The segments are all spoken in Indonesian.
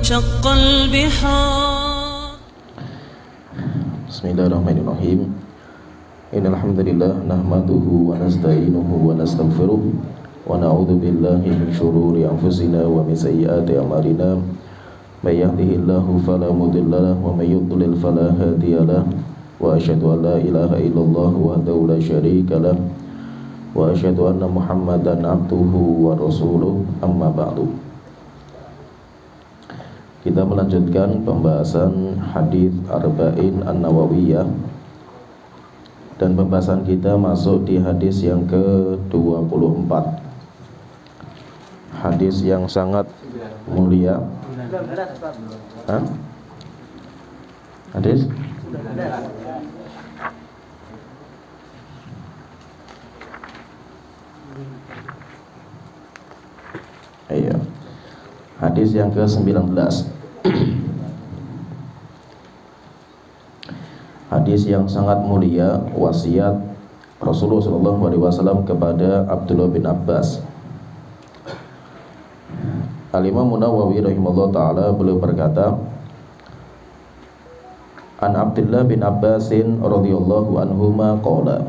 وانشق البحار. بسم الله الرحمن الرحيم. إن الحمد لله نحمده ونستعينه ونستغفره ونعوذ بالله من شرور أنفسنا ومن سيئات أعمالنا. من يهده الله فلا مضل له ومن يضلل فلا هادي له وأشهد أن لا إله إلا الله وحده لا شريك له وأشهد أن محمدا عبده ورسوله. أما بعد. Kita melanjutkan pembahasan hadis Arba'in An-Nawawiyah, dan pembahasan kita masuk di hadis yang ke-24, hadis yang sangat mulia. Hadis iya, hadis yang ke-19. Hadis yang sangat mulia, wasiat Rasulullah SAW kepada Abdullah bin Abbas. Al-Imam Nawawi rahimahullah ta'ala beliau berkata, An Abdullah bin Abbasin radhiyallahu anhuma qala,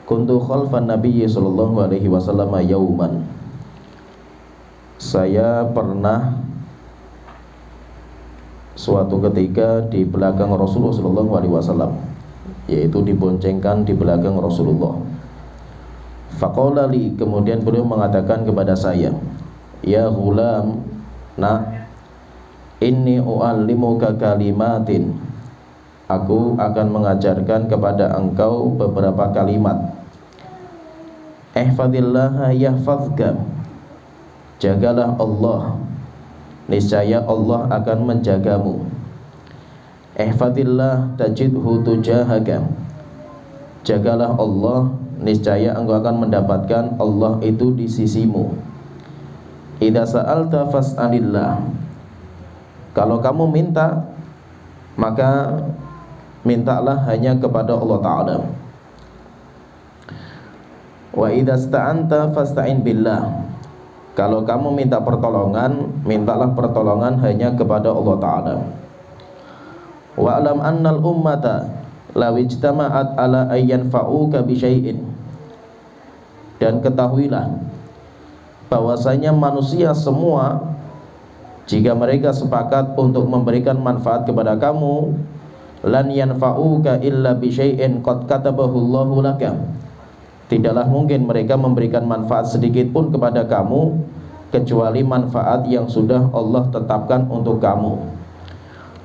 kuntu khalfan nabiyyi sallallahu alaihi wasallam yauman. Saya pernah suatu ketika di belakang Rasulullah SAW, yaitu diboncengkan di belakang Rasulullah. Faqala li, kemudian beliau mengatakan kepada saya, ya ghulam, nak, inni u'allimuka kalimatin, aku akan mengajarkan kepada engkau beberapa kalimat. Ihfadillaha yahfazka, jagalah Allah, niscaya Allah akan menjagamu. Ihfadillah tajidhu tujahaka, jagalah Allah, niscaya engkau akan mendapatkan Allah itu di sisimu. Idza sa'alta fas'alillah, kalau kamu minta, maka mintalah hanya kepada Allah Ta'ala. Wa idza sta'anta fasta'in billah, kalau kamu minta pertolongan, mintalah pertolongan hanya kepada Allah Ta'ala. Wa alam annal ummata law ijtama'at ala ayyanfa'uka bi syai'in, dan ketahuilah bahwasanya manusia semua, jika mereka sepakat untuk memberikan manfaat kepada kamu, lan yanfa'uka illa bi syai'in qad katabahu Allahu laka, tidaklah mungkin mereka memberikan manfaat sedikit pun kepada kamu kecuali manfaat yang sudah Allah tetapkan untuk kamu.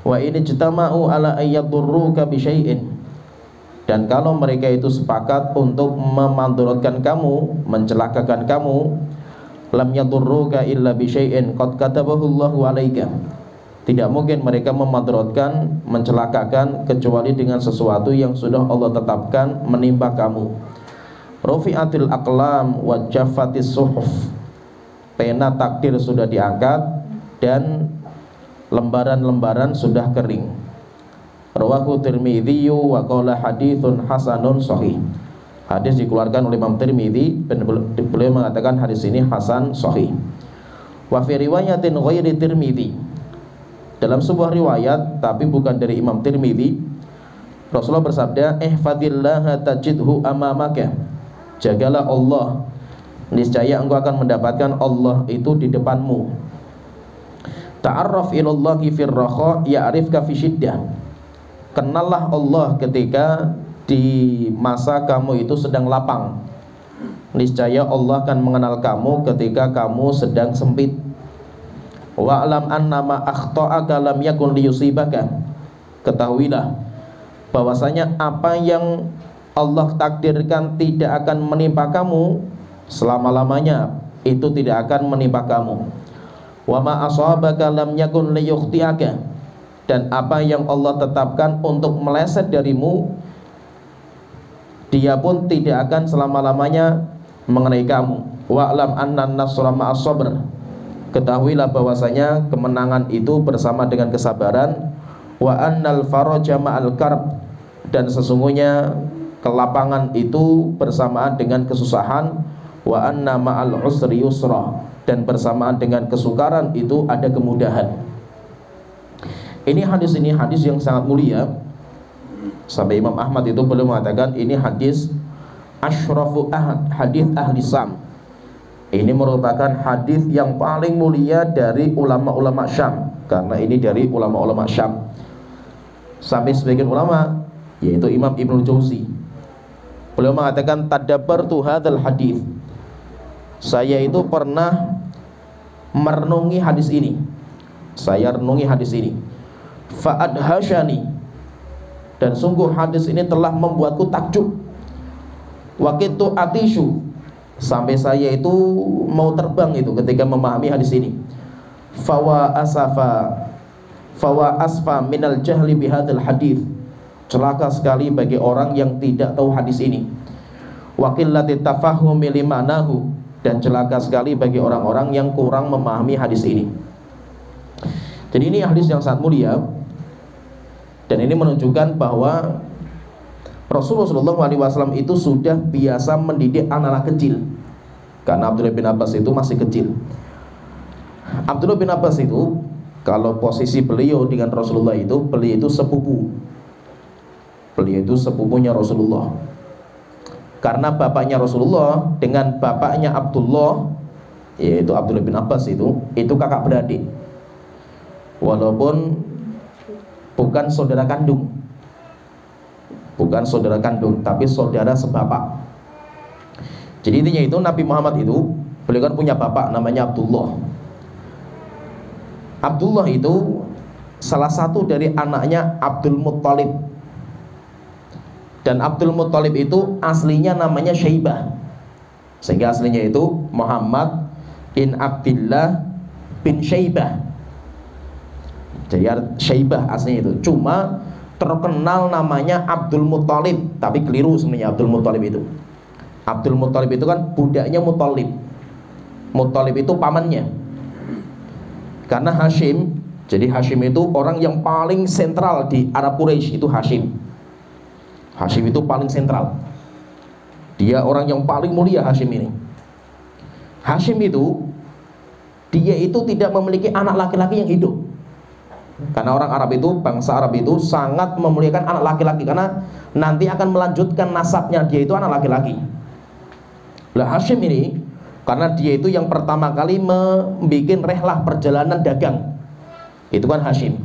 Wa in ijtama'u ala ayyadurruka bi syai'in, dan kalau mereka itu sepakat untuk memandaratkan kamu, mencelakakan kamu, lam yadurruka illa bi syai'in qad katabahu Allahu 'alaika, tidak mungkin mereka memandaratkan, mencelakakan kecuali dengan sesuatu yang sudah Allah tetapkan menimpa kamu. Rufi'atil aqlam wa jaffatis suhuf, pena takdir sudah diangkat dan lembaran-lembaran sudah kering. Rawahu Tirmidzi wa qala haditsun hasanun shahih. Hadis dikeluarkan oleh Imam Tirmidzi dan beliau mengatakan hadis ini hasan shahih. Wa fi riwayatin ghairi Tirmidzi, dalam sebuah riwayat tapi bukan dari Imam Tirmidzi, Rasulullah bersabda, ihfadillaha tajidhu amamaka, jagalah Allah, niscaya engkau akan mendapatkan Allah itu di depanmu. Ta'arraf ilallahi fir raha ya'rifka fi syiddah, kenallah Allah ketika di masa kamu itu sedang lapang, niscaya Allah akan mengenal kamu ketika kamu sedang sempit. Wa alam annama akhta'aka lam yakun liyusibaka, ketahuilah bahwasanya apa yang Allah takdirkan tidak akan menimpa kamu selama-lamanya, itu tidak akan menimpa kamu. Wa ma asabaka lam yakun liyukhti'aka, dan apa yang Allah tetapkan untuk meleset darimu, dia pun tidak akan selama-lamanya mengenai kamu. Wa alam annan nasra ma'as sabr, ketahuilah bahwasanya kemenangan itu bersama dengan kesabaran. Wa annal faraja ma'al karb, dan sesungguhnya kelapangan itu bersamaan dengan kesusahan. Wa anna ma'al usri yusra, dan bersamaan dengan kesukaran itu ada kemudahan. Ini hadis yang sangat mulia. Sampai Imam Ahmad itu beliau mengatakan ini hadis asyrafu hadis ahli Syam. Ini merupakan hadis yang paling mulia dari ulama-ulama Syam, karena ini dari ulama-ulama Syam. Sampai sebagian ulama, yaitu Imam Ibnu Jauzi, beliau mengatakan tadabbartu hadzal hadis. Saya itu pernah merenungi hadis ini. Saya renungi hadis ini. Fa'adhashani, dan sungguh hadis ini telah membuatku takjub. Waqitu atishu, sampai saya itu mau terbang itu ketika memahami hadis ini. Fawa asfa minal jahli bihadzal hadis. Celaka sekali bagi orang yang tidak tahu hadis ini. Wa qillati tafahumi limanahu, dan celaka sekali bagi orang-orang yang kurang memahami hadis ini. Jadi ini hadis yang sangat mulia, dan ini menunjukkan bahwa Rasulullah SAW itu sudah biasa mendidik anak-anak kecil, karena Abdullah bin Abbas itu masih kecil. Abdullah bin Abbas itu, kalau posisi beliau dengan Rasulullah itu, beliau itu sepupu. Beliau itu sepupunya Rasulullah, karena bapaknya Rasulullah dengan bapaknya Abdullah, yaitu Abdullah bin Abbas itu kakak beradik, walaupun bukan saudara kandung. Bukan saudara kandung, tapi saudara sebapak. Jadi intinya itu Nabi Muhammad itu, beliau kan punya bapak namanya Abdullah. Abdullah itu salah satu dari anaknya Abdul Muttalib. Dan Abdul Muttalib itu aslinya namanya Syaibah, sehingga aslinya itu Muhammad bin Abdullah bin Syaibah. Jadi Syaibah aslinya itu, cuma terkenal namanya Abdul Muttalib, tapi keliru sebenarnya Abdul Muttalib itu. Abdul Muttalib itu kan budaknya Muttalib. Muttalib itu pamannya. Karena Hashim, jadi Hashim itu orang yang paling sentral di Arab Quraisy, itu Hashim. Hashim itu paling sentral. Dia orang yang paling mulia, Hashim ini. Hashim itu, dia itu tidak memiliki anak laki-laki yang hidup. Karena orang Arab itu, bangsa Arab itu sangat memuliakan anak laki-laki, karena nanti akan melanjutkan nasabnya, dia itu anak laki-laki. Lah Hashim ini, karena dia itu yang pertama kali membuat rehlah perjalanan dagang, itu kan Hashim.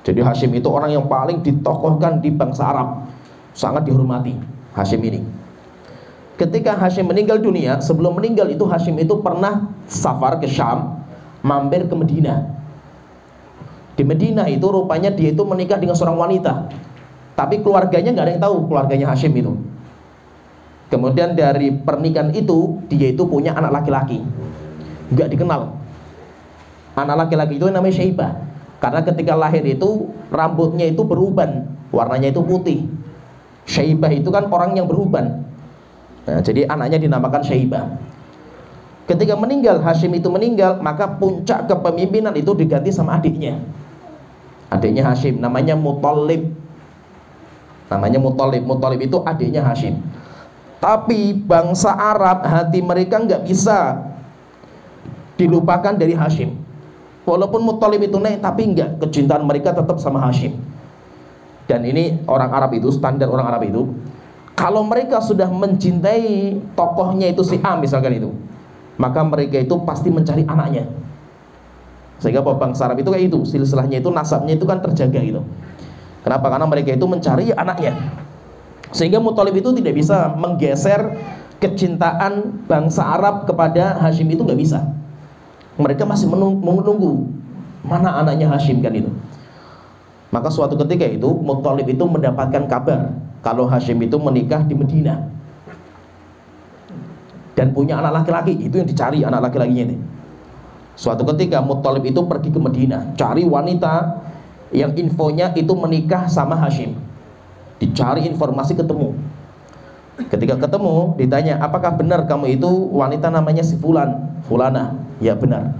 Jadi Hashim itu orang yang paling ditokohkan di bangsa Arab, sangat dihormati Hashim ini. Ketika Hashim meninggal dunia, sebelum meninggal itu Hashim itu pernah safar ke Syam, mampir ke Madinah. Di Madinah itu rupanya dia itu menikah dengan seorang wanita, tapi keluarganya nggak ada yang tahu, keluarganya Hashim itu. Kemudian dari pernikahan itu dia itu punya anak laki-laki, nggak dikenal. Anak laki-laki itu namanya Syaibah, karena ketika lahir itu rambutnya itu beruban, warnanya itu putih. Syaibah itu kan orang yang beruban. Nah, jadi anaknya dinamakan Syaibah. Ketika meninggal, Hashim itu meninggal, maka puncak kepemimpinan itu diganti sama adiknya. Adiknya Hashim, namanya Muttalib. Namanya Muttalib. Muttalib itu adiknya Hashim. Tapi bangsa Arab, hati mereka nggak bisa dilupakan dari Hashim. Walaupun Muttalib itu naik, tapi enggak, kecintaan mereka tetap sama Hashim. Dan ini orang Arab itu, standar orang Arab itu, kalau mereka sudah mencintai tokohnya itu si A misalkan itu, maka mereka itu pasti mencari anaknya. Sehingga bangsa Arab itu kayak itu, silsilahnya itu, nasabnya itu kan terjaga gitu. Kenapa? Karena mereka itu mencari anaknya. Sehingga Muttalib itu tidak bisa menggeser kecintaan bangsa Arab kepada Hashim, itu nggak bisa. Mereka masih menunggu mana anaknya Hashim kan itu. Maka suatu ketika itu Muttalib itu mendapatkan kabar kalau Hashim itu menikah di Madinah dan punya anak laki-laki. Itu yang dicari, anak laki-lakinya ini. Suatu ketika Muttalib itu pergi ke Madinah, cari wanita yang infonya itu menikah sama Hashim. Dicari informasi, ketemu. Ketika ketemu, ditanya, apakah benar kamu itu wanita namanya si Fulan, Fulana? Ya benar.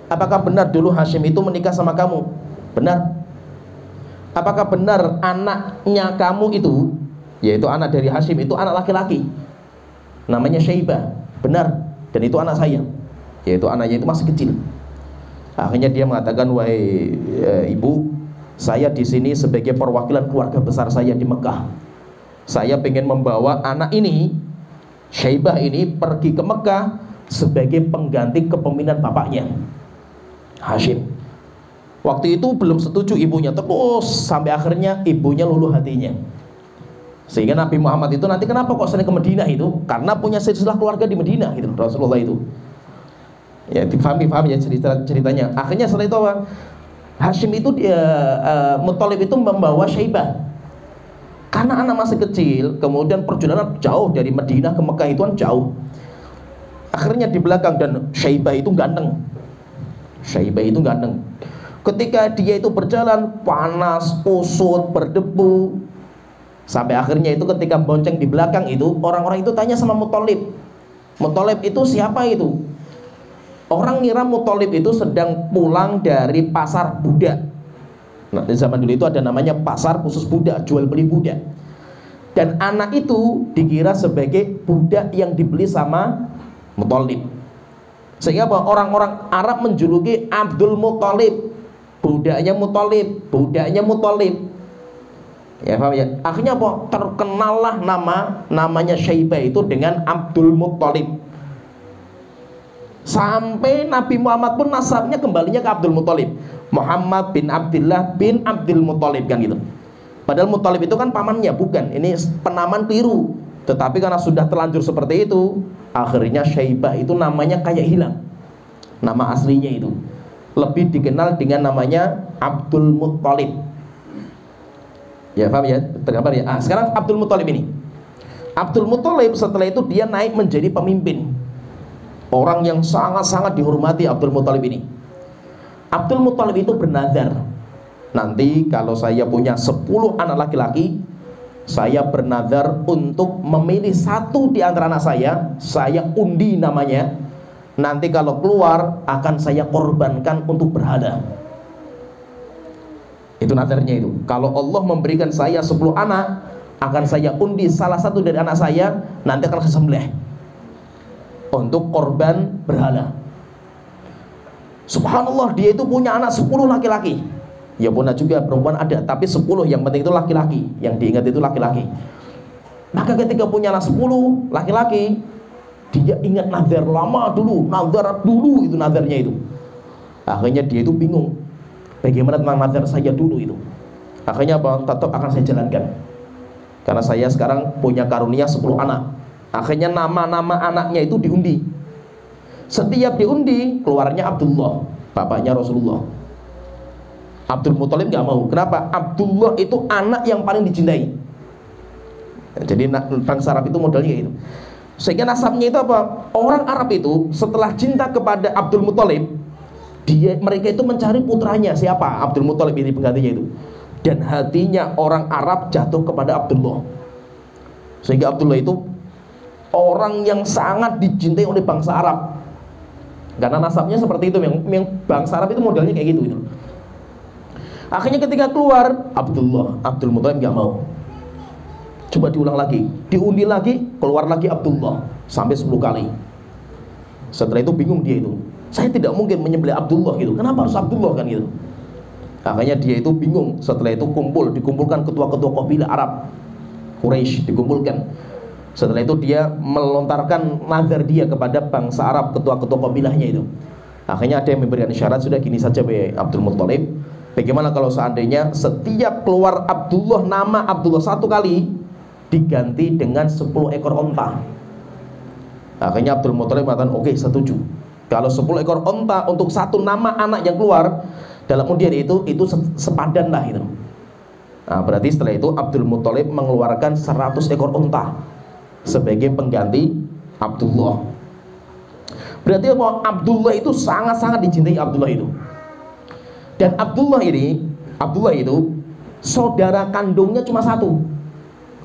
Apakah benar dulu Hashim itu menikah sama kamu? Benar. Apakah benar anaknya kamu itu, yaitu anak dari Hashim itu anak laki-laki, namanya Syaibah? Benar. Dan itu anak saya. yaitu anaknya itu masih kecil. Akhirnya dia mengatakan, wahai ibu, saya di sini sebagai perwakilan keluarga besar saya di Mekah. Saya ingin membawa anak ini, Syaibah ini, pergi ke Mekah sebagai pengganti kepemimpinan bapaknya, Hashim. Waktu itu belum setuju ibunya, terus sampai akhirnya ibunya luluh hatinya. Sehingga Nabi Muhammad itu nanti kenapa kok sering ke Madinah itu? Karena punya silsilah keluarga di Madinah gitu, Rasulullah itu. Ya, difahami ya ceritanya. Akhirnya setelah itu apa? Hashim itu Muthalib itu membawa Syaibah. Karena anak masih kecil, kemudian perjalanan jauh dari Madinah ke Mekah itu kan jauh. Akhirnya di belakang, dan Syaibah itu ganteng. Syaibah itu ganteng. Ketika dia itu berjalan panas, kusut, berdebu, sampai akhirnya itu ketika bonceng di belakang itu, orang-orang itu tanya sama Muthalib. Muthalib itu siapa itu? Orang ngira Muthalib itu sedang pulang dari pasar budak. Nah, di zaman dulu itu ada namanya pasar khusus budak, jual beli budak. Dan anak itu dikira sebagai budak yang dibeli sama Muthalib. Sehingga apa? Orang-orang Arab menjuluki Abdul Muthalib, budaknya Muthalib, budaknya Muthalib. Ya, paham ya? Akhirnya apa? Terkenallah namanya Syaibah itu dengan Abdul Muthalib. Sampai Nabi Muhammad pun nasabnya kembalinya ke Abdul Muthalib, Muhammad bin Abdullah bin Abdul Muthalib, kan gitu. Padahal Muthalib itu kan pamannya, bukan. Ini penamaan keliru. Tetapi karena sudah terlanjur seperti itu, akhirnya Syaibah itu namanya kayak hilang. Nama aslinya itu lebih dikenal dengan namanya Abdul Muthalib. Ya, paham ya? Tergambar ya? Sekarang Abdul Muthalib ini. Abdul Muthalib setelah itu dia naik menjadi pemimpin. Orang yang sangat-sangat dihormati Abdul Muthalib ini. Abdul Muthalib itu bernazar, nanti kalau saya punya 10 anak laki-laki, saya bernazar untuk memilih satu di antara anak saya undi namanya. Nanti kalau keluar akan saya korbankan untuk berhala. Itu nazarnya itu. Kalau Allah memberikan saya 10 anak, akan saya undi salah satu dari anak saya, nanti akan saya sembelih untuk korban berhala. Subhanallah, dia itu punya anak 10 laki-laki. Ya punya juga perempuan ada, tapi 10 yang penting itu laki-laki. Yang diingat itu laki-laki. Maka ketika punya anak 10 laki-laki, dia ingat nazar lama dulu, nazar dulu itu nazarnya itu. Akhirnya dia itu bingung, bagaimana tentang nazar saya dulu itu. Akhirnya apa? Tetap akan saya jalankan, karena saya sekarang punya karunia 10 anak. Akhirnya nama-nama anaknya itu diundi. Setiap diundi keluarnya Abdullah, bapaknya Rasulullah. Abdul Muthalib gak mau. Kenapa? Abdullah itu anak yang paling dicintai. Jadi bangsa Arab itu modelnya itu. Sehingga nasabnya itu apa? Orang Arab itu setelah cinta kepada Abdul Muthalib, mereka itu mencari putranya. Siapa? Abdul Muthalib ini penggantinya itu. Dan hatinya orang Arab jatuh kepada Abdullah. Sehingga Abdullah itu orang yang sangat dicintai oleh bangsa Arab, karena nasabnya seperti itu. Yang bangsa Arab itu modelnya kayak gitu itu. Akhirnya ketika keluar Abdul Muthalib gak mau. Coba diulang lagi, diundi lagi, keluar lagi Abdullah sampai 10 kali. Setelah itu bingung dia itu, saya tidak mungkin menyembelih Abdullah gitu. Kenapa harus Abdullah kan gitu? Akhirnya dia itu bingung. Setelah itu dikumpulkan ketua-ketua kabilah Arab Quraisy, dikumpulkan. Setelah itu dia melontarkan nazar dia kepada bangsa Arab, ketua-ketua kabilahnya itu. Akhirnya ada yang memberikan syarat, sudah gini saja Abdul Muthalib, bagaimana kalau seandainya setiap keluar Abdullah, nama Abdullah 1 kali diganti dengan 10 ekor onta. Akhirnya Abdul Muthalib mengatakan oke, setuju. Kalau 10 ekor onta untuk satu nama anak yang keluar, dalam kemudian itu sepadan lah itu. Nah, berarti setelah itu Abdul Muthalib mengeluarkan 100 ekor onta sebagai pengganti Abdullah. Berarti Abdullah itu sangat-sangat dicintai Abdullah itu. Dan Abdullah itu saudara kandungnya cuma 1.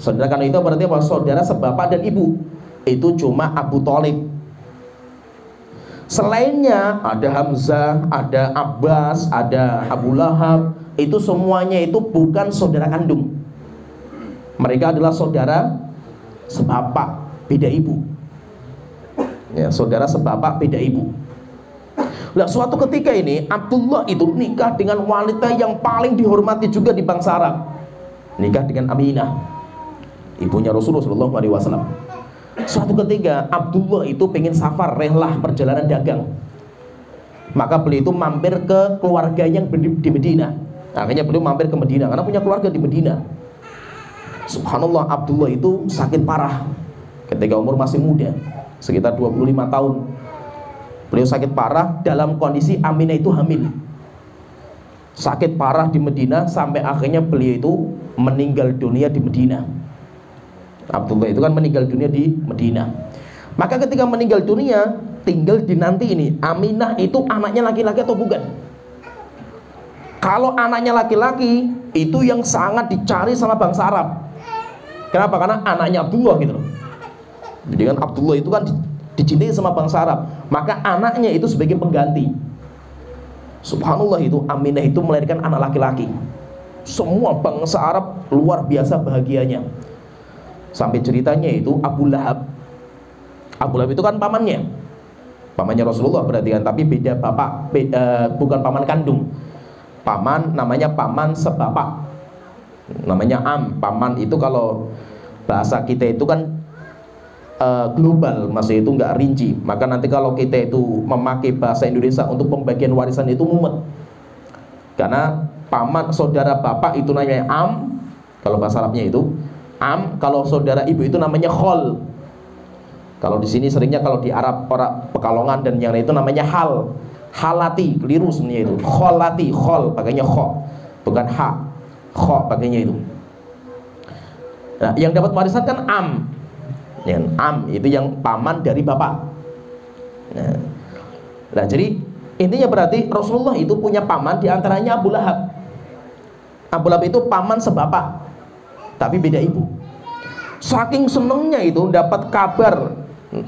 Saudara kandung itu berarti apa? Saudara sebapak dan ibu. Itu cuma Abu Thalib. Selainnya ada Hamzah, ada Abbas, ada Abu Lahab. Itu semuanya itu bukan saudara kandung. Mereka adalah saudara sebapak beda ibu. Ya, saudara sebapak beda ibu. Nah, suatu ketika ini Abdullah itu nikah dengan wanita yang paling dihormati juga di bangsa Arab. Nikah dengan Aminah, ibunya Rasulullah SAW. Suatu ketika Abdullah itu pengen safar, rehlah perjalanan dagang. Maka beliau itu mampir ke keluarga yang di Medina. Akhirnya beliau mampir ke Medina karena punya keluarga di Medina. Subhanallah, Abdullah itu sakit parah ketika umur masih muda, sekitar 25 tahun. Beliau sakit parah dalam kondisi Aminah itu hamil. Sakit parah di Medina sampai akhirnya beliau itu meninggal dunia di Medina. Abdullah itu kan meninggal dunia di Medina. Maka ketika meninggal dunia, tinggal dinanti ini, Aminah itu anaknya laki-laki atau bukan? Kalau anaknya laki-laki, itu yang sangat dicari sama bangsa Arab. Kenapa? Karena anaknya Abdullah gitu loh. Jadi kan Abdullah itu kan dicintai sama bangsa Arab, maka anaknya itu sebagai pengganti. Subhanallah, itu Aminah itu melahirkan anak laki-laki. Semua bangsa Arab luar biasa bahagianya. Sampai ceritanya itu Abu Lahab. Abu Lahab itu kan pamannya Rasulullah berarti kan, tapi beda bapak, bukan paman kandung. Paman namanya paman sebapak, namanya am. Paman itu kalau bahasa kita itu kan global, masih itu nggak rinci. Maka nanti kalau kita itu memakai bahasa Indonesia untuk pembagian warisan itu mumet. Karena paman saudara bapak itu namanya am, kalau bahasa Arabnya itu am. Kalau saudara ibu itu namanya khol. Kalau di sini seringnya kalau di Arab orang Pekalongan dan yang lain itu namanya hal. Halati, keliru sebenarnya itu. Kholati, khol pakainya kho, bukan ha. Kho pakainya itu. Nah, yang dapat warisan kan am. Yang am itu yang paman dari bapak. Nah, jadi intinya berarti Rasulullah itu punya paman, diantaranya Abu Lahab. Abu Lahab itu paman sebapak, tapi beda ibu. Saking senengnya itu dapat kabar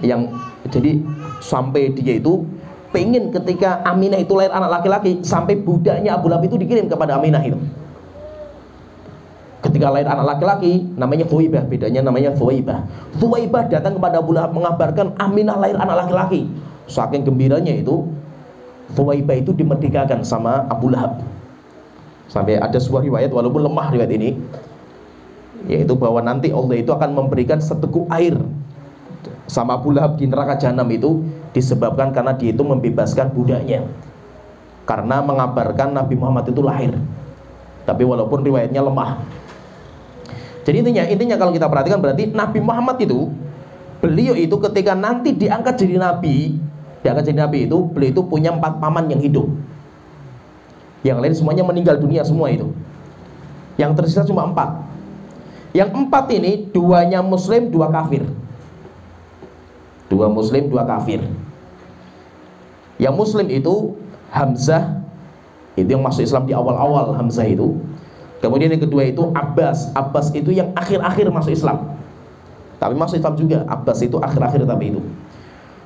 yang jadi sampai dia itu pengen ketika Aminah itu lahir anak laki-laki, sampai budaknya Abu Lahab itu dikirim kepada Aminah itu. Ketika lahir anak laki-laki namanya Thuwaibah, bedanya namanya Thuwaibah. Thuwaibah datang kepada Abu Lahab mengabarkan Aminah lahir anak laki-laki. Saking gembiranya itu, Thuwaibah itu dimerdekakan sama Abu Lahab. Sampai ada sebuah riwayat, walaupun lemah riwayat ini, yaitu bahwa nanti Allah itu akan memberikan seteguk air sama Abu Lahab di neraka jahanam itu disebabkan karena dia itu membebaskan budaknya, karena mengabarkan Nabi Muhammad itu lahir. Tapi walaupun riwayatnya lemah. Jadi intinya kalau kita perhatikan berarti Nabi Muhammad itu, beliau itu ketika nanti diangkat jadi nabi itu, beliau itu punya 4 paman yang hidup. Yang lain semuanya meninggal dunia semua itu. Yang tersisa cuma 4. Yang 4 ini 2-nya muslim, 2 kafir. 2 muslim, 2 kafir. Yang muslim itu Hamzah, itu yang masuk Islam di awal-awal, Hamzah itu. Kemudian yang kedua itu Abbas. Abbas itu yang akhir-akhir masuk Islam, tapi masuk Islam juga. Abbas itu akhir-akhir tapi itu.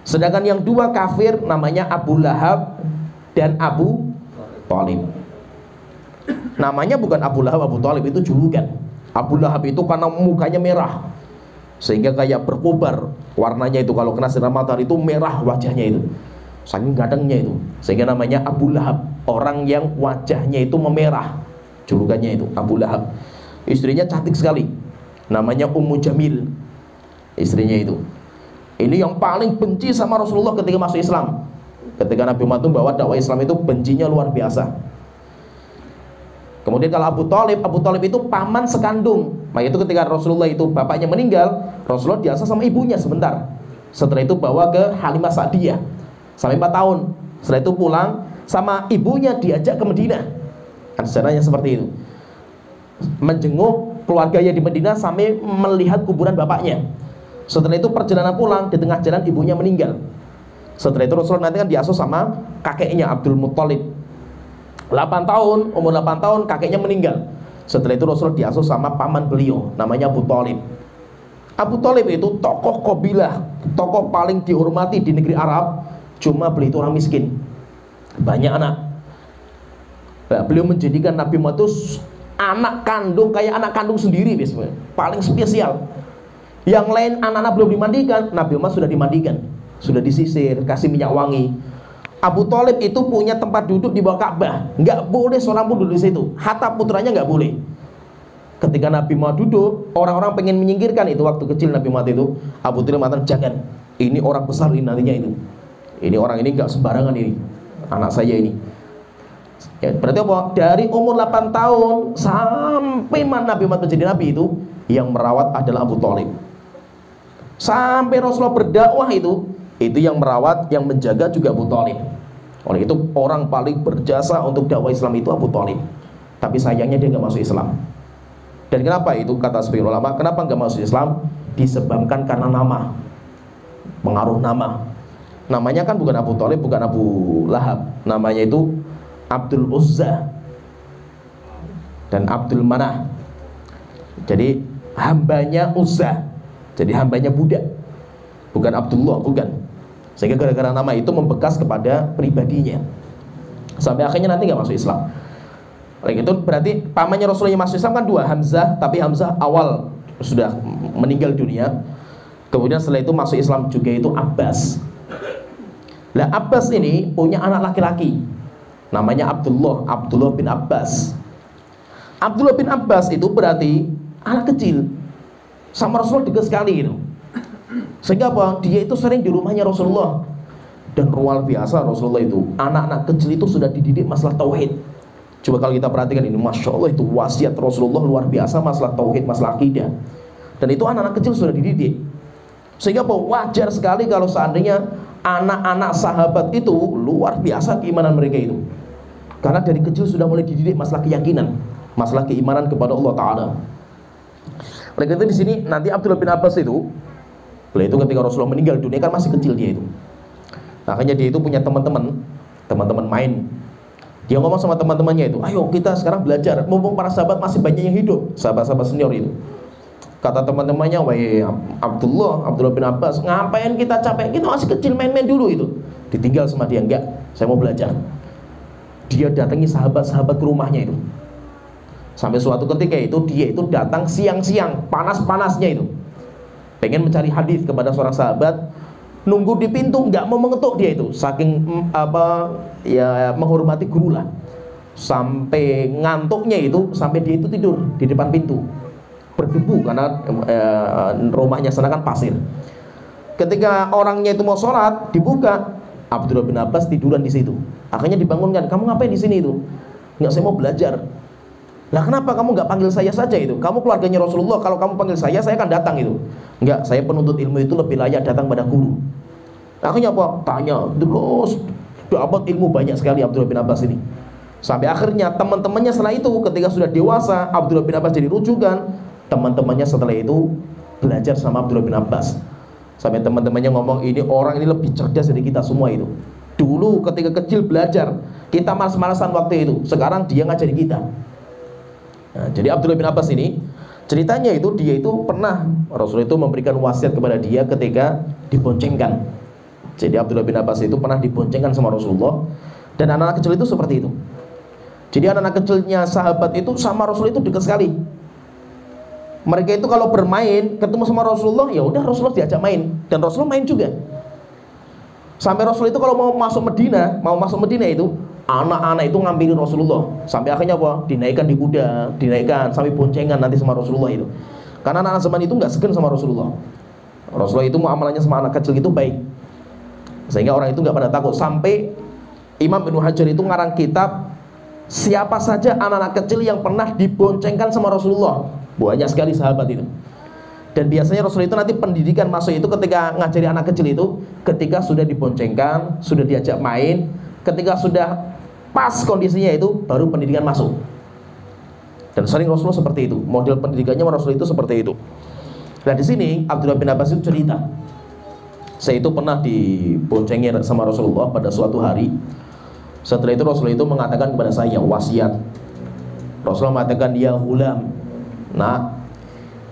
Sedangkan yang 2 kafir namanya Abu Lahab dan Abu Thalib. Namanya bukan Abu Lahab, Abu Thalib itu julukan. Abu Lahab itu karena mukanya merah sehingga kayak berkobar warnanya itu, kalau kena sinar matahari itu merah wajahnya itu, saking gantengnya itu, sehingga namanya Abu Lahab, orang yang wajahnya itu memerah, julukannya itu Abu Lahab. Istrinya cantik sekali, namanya Ummu Jamil istrinya itu. Ini yang paling benci sama Rasulullah ketika masuk Islam. Ketika Nabi Muhammad membawa dakwah Islam itu bencinya luar biasa. Kemudian kalau Abu Thalib itu paman sekandung. Maka itu ketika Rasulullah itu bapaknya meninggal, Rasulullah diasuh sama ibunya sebentar. Setelah itu bawa ke Halimah Sa'diyah sampai 4 tahun. Setelah itu pulang sama ibunya diajak ke Madinah. Kan sejarahnya seperti itu. Menjenguk keluarganya di Madinah sampai melihat kuburan bapaknya. Setelah itu perjalanan pulang, di tengah jalan ibunya meninggal. Setelah itu Rasulullah nanti kan diasuh sama kakeknya Abdul Muttalib. 8 tahun, umur 8 tahun kakeknya meninggal. Setelah itu Rasulullah diasuh sama paman beliau, namanya Abu Thalib. Abu Thalib itu tokoh kabilah, tokoh paling dihormati di negeri Arab. Cuma beliau itu orang miskin, banyak anak. Nah, beliau menjadikan Nabi Muhammad itu anak kandung, kayak anak kandung sendiri biasanya, paling spesial. Yang lain anak-anak belum dimandikan, Nabi Muhammad sudah dimandikan, sudah disisir, kasih minyak wangi. Abu Thalib itu punya tempat duduk di bawah Ka'bah, nggak boleh seorang pun duduk di situ, hatta putranya nggak boleh. Ketika Nabi mau duduk, orang-orang pengen menyingkirkan itu. Waktu kecil Nabi Muhammad itu, Abu Thalib mengatakan, jangan, ini orang besar ini nantinya itu. Ini orang ini nggak sembarangan ini, anak saya ini. Ya, berarti apa? Dari umur 8 tahun sampai Nabi Muhammad menjadi Nabi itu, yang merawat adalah Abu Thalib. Sampai Rasulullah berdakwah itu yang merawat, yang menjaga juga Abu Thalib. Oleh itu orang paling berjasa untuk dakwah Islam itu Abu Thalib. Tapi sayangnya dia nggak masuk Islam. Dan kenapa itu? Kata sebagian ulama, kenapa nggak masuk Islam? Disebabkan karena nama, pengaruh nama. Namanya kan bukan Abu Thalib, bukan Abu Lahab. Namanya itu Abdul Uzza dan Abdul Manah. Jadi hambanya Uzza, jadi hambanya budak, bukan Abdullah, bukan. Sehingga gara-gara nama itu membekas kepada pribadinya, sampai akhirnya nanti nggak masuk Islam. Oleh itu berarti pamannya Rasulullah yang masuk Islam kan dua, Hamzah, tapi Hamzah awal sudah meninggal dunia. Kemudian setelah itu masuk Islam juga itu Abbas. Nah Abbas ini punya anak laki-laki, namanya Abdullah bin Abbas. Abdullah bin Abbas itu berarti anak kecil, sama Rasulullah dekat sekali itu. Sehingga apa? Dia itu sering di rumahnya Rasulullah. Dan luar biasa Rasulullah itu, anak-anak kecil itu sudah dididik masalah tauhid. Coba kalau kita perhatikan ini, Masya Allah, itu wasiat Rasulullah luar biasa masalah tauhid, masalah akidah. Dan itu anak-anak kecil sudah dididik. Sehingga apa? Wajar sekali kalau seandainya anak-anak sahabat itu luar biasa keimanan mereka itu. Karena dari kecil sudah mulai dididik masalah keyakinan, masalah keimanan kepada Allah Ta'ala. Oleh itu di sini nanti Abdullah bin Abbas itu, beliau itu ketika Rasulullah meninggal dunia kan masih kecil dia itu. Makanya dia itu punya teman-teman main. Dia ngomong sama teman-temannya itu, ayo kita sekarang belajar, mumpung para sahabat masih banyak yang hidup, sahabat-sahabat senior itu. Kata teman-temannya, wahai Abdullah bin Abbas, ngapain kita capek, kita masih kecil, main-main dulu itu. Ditinggal sama dia, enggak, saya mau belajar. Dia datangi sahabat-sahabat ke rumahnya itu. Sampai suatu ketika itu dia itu datang siang-siang, panas-panasnya itu, pengen mencari hadis kepada seorang sahabat. Nunggu di pintu, nggak mau mengetuk dia itu, saking menghormati guru lah. Sampai ngantuknya itu, sampai dia itu tidur di depan pintu, berdebu karena rumahnya sana kan pasir. Ketika orangnya itu mau sholat, dibuka, Abdullah bin Abbas tiduran di situ. Akhirnya dibangunkan, kamu ngapain di sini itu? Nggak, saya mau belajar. Lah kenapa kamu nggak panggil saya saja itu? Kamu keluarganya Rasulullah, kalau kamu panggil saya akan datang itu. Enggak, saya penuntut ilmu itu lebih layak datang pada guru. Akhirnya apa? Tanya terus, dapat ilmu banyak sekali Abdullah bin Abbas ini. Sampai akhirnya teman-temannya setelah itu ketika sudah dewasa, Abdullah bin Abbas jadi rujukan. Teman-temannya setelah itu belajar sama Abdullah bin Abbas. Sampai teman-temannya ngomong, ini orang ini lebih cerdas dari kita semua itu. Dulu ketika kecil belajar, kita malas-malasan waktu itu. Sekarang dia ngajari kita. Nah, jadi Abdullah bin Abbas ini ceritanya itu, dia itu pernah Rasulullah itu memberikan wasiat kepada dia ketika diboncengkan. Jadi Abdullah bin Abbas itu pernah diboncengkan sama Rasulullah. Dan anak-anak kecil itu seperti itu. Jadi anak-anak kecilnya sahabat itu sama Rasulullah itu dekat sekali. Mereka itu kalau bermain ketemu sama Rasulullah, ya udah Rasulullah diajak main, dan Rasulullah main juga. Sampai Rasulullah itu kalau mau masuk Medina itu, anak-anak itu ngambilin Rasulullah. Sampai akhirnya apa? Dinaikkan di kuda, dinaikkan sampai boncengan nanti sama Rasulullah itu. Karena anak-anak zaman itu nggak segan sama Rasulullah. Rasulullah itu muamalahnya sama anak kecil itu baik, sehingga orang itu nggak pada takut. Sampai Imam Ibnu Hajar itu ngarang kitab, siapa saja anak-anak kecil yang pernah diboncengkan sama Rasulullah. Banyak sekali sahabat itu. Dan biasanya Rasulullah itu nanti pendidikan masuk itu ketika ngajari anak kecil itu, ketika sudah diboncengkan, sudah diajak main, ketika sudah pas kondisinya itu, baru pendidikan masuk. Dan sering Rasulullah seperti itu. Model pendidikannya Rasulullah itu seperti itu. Nah di sini Abdullah bin Abbas itu cerita, saya itu pernah diboncengin sama Rasulullah pada suatu hari. Setelah itu Rasulullah itu mengatakan kepada saya wasiat. Rasulullah mengatakan, ya hulam, nah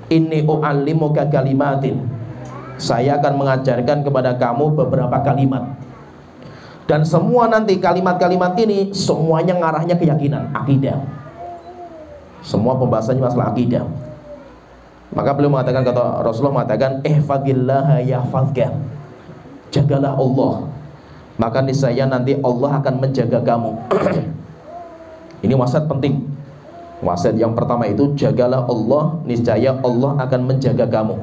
inni u'allimuka kalimatin, saya akan mengajarkan kepada kamu beberapa kalimat. Dan semua nanti kalimat-kalimat ini semuanya ngarahnya keyakinan, akidah. Semua pembahasannya masalah akidah. Maka beliau mengatakan, kata Rasulullah mengatakan, ihfazillaha yahfazka, jagalah Allah, maka niscaya nanti Allah akan menjaga kamu. Ini wasiat penting. Wasiat yang pertama itu, jagalah Allah, niscaya Allah akan menjaga kamu.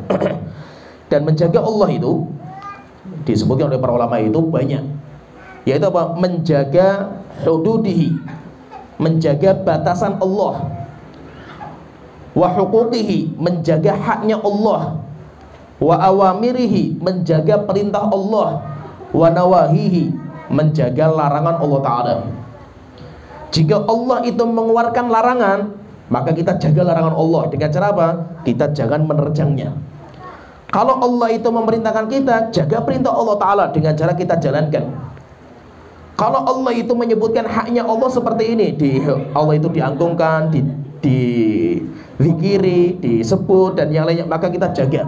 Dan menjaga Allah itu disebutkan oleh para ulama itu banyak, yaitu apa? Menjaga hududihi, menjaga batasan Allah, wa huquqihi, menjaga haknya Allah, wa awamirihi, menjaga perintah Allah, wa nawahihi, menjaga larangan Allah Ta'ala. Jika Allah itu mengeluarkan larangan, maka kita jaga larangan Allah. Dengan cara apa? Kita jangan menerjangnya. Kalau Allah itu memerintahkan kita, jaga perintah Allah Ta'ala dengan cara kita jalankan. Kalau Allah itu menyebutkan haknya Allah seperti ini, Allah itu diagungkan, dizikiri, disebut, dan yang lainnya, maka kita jaga.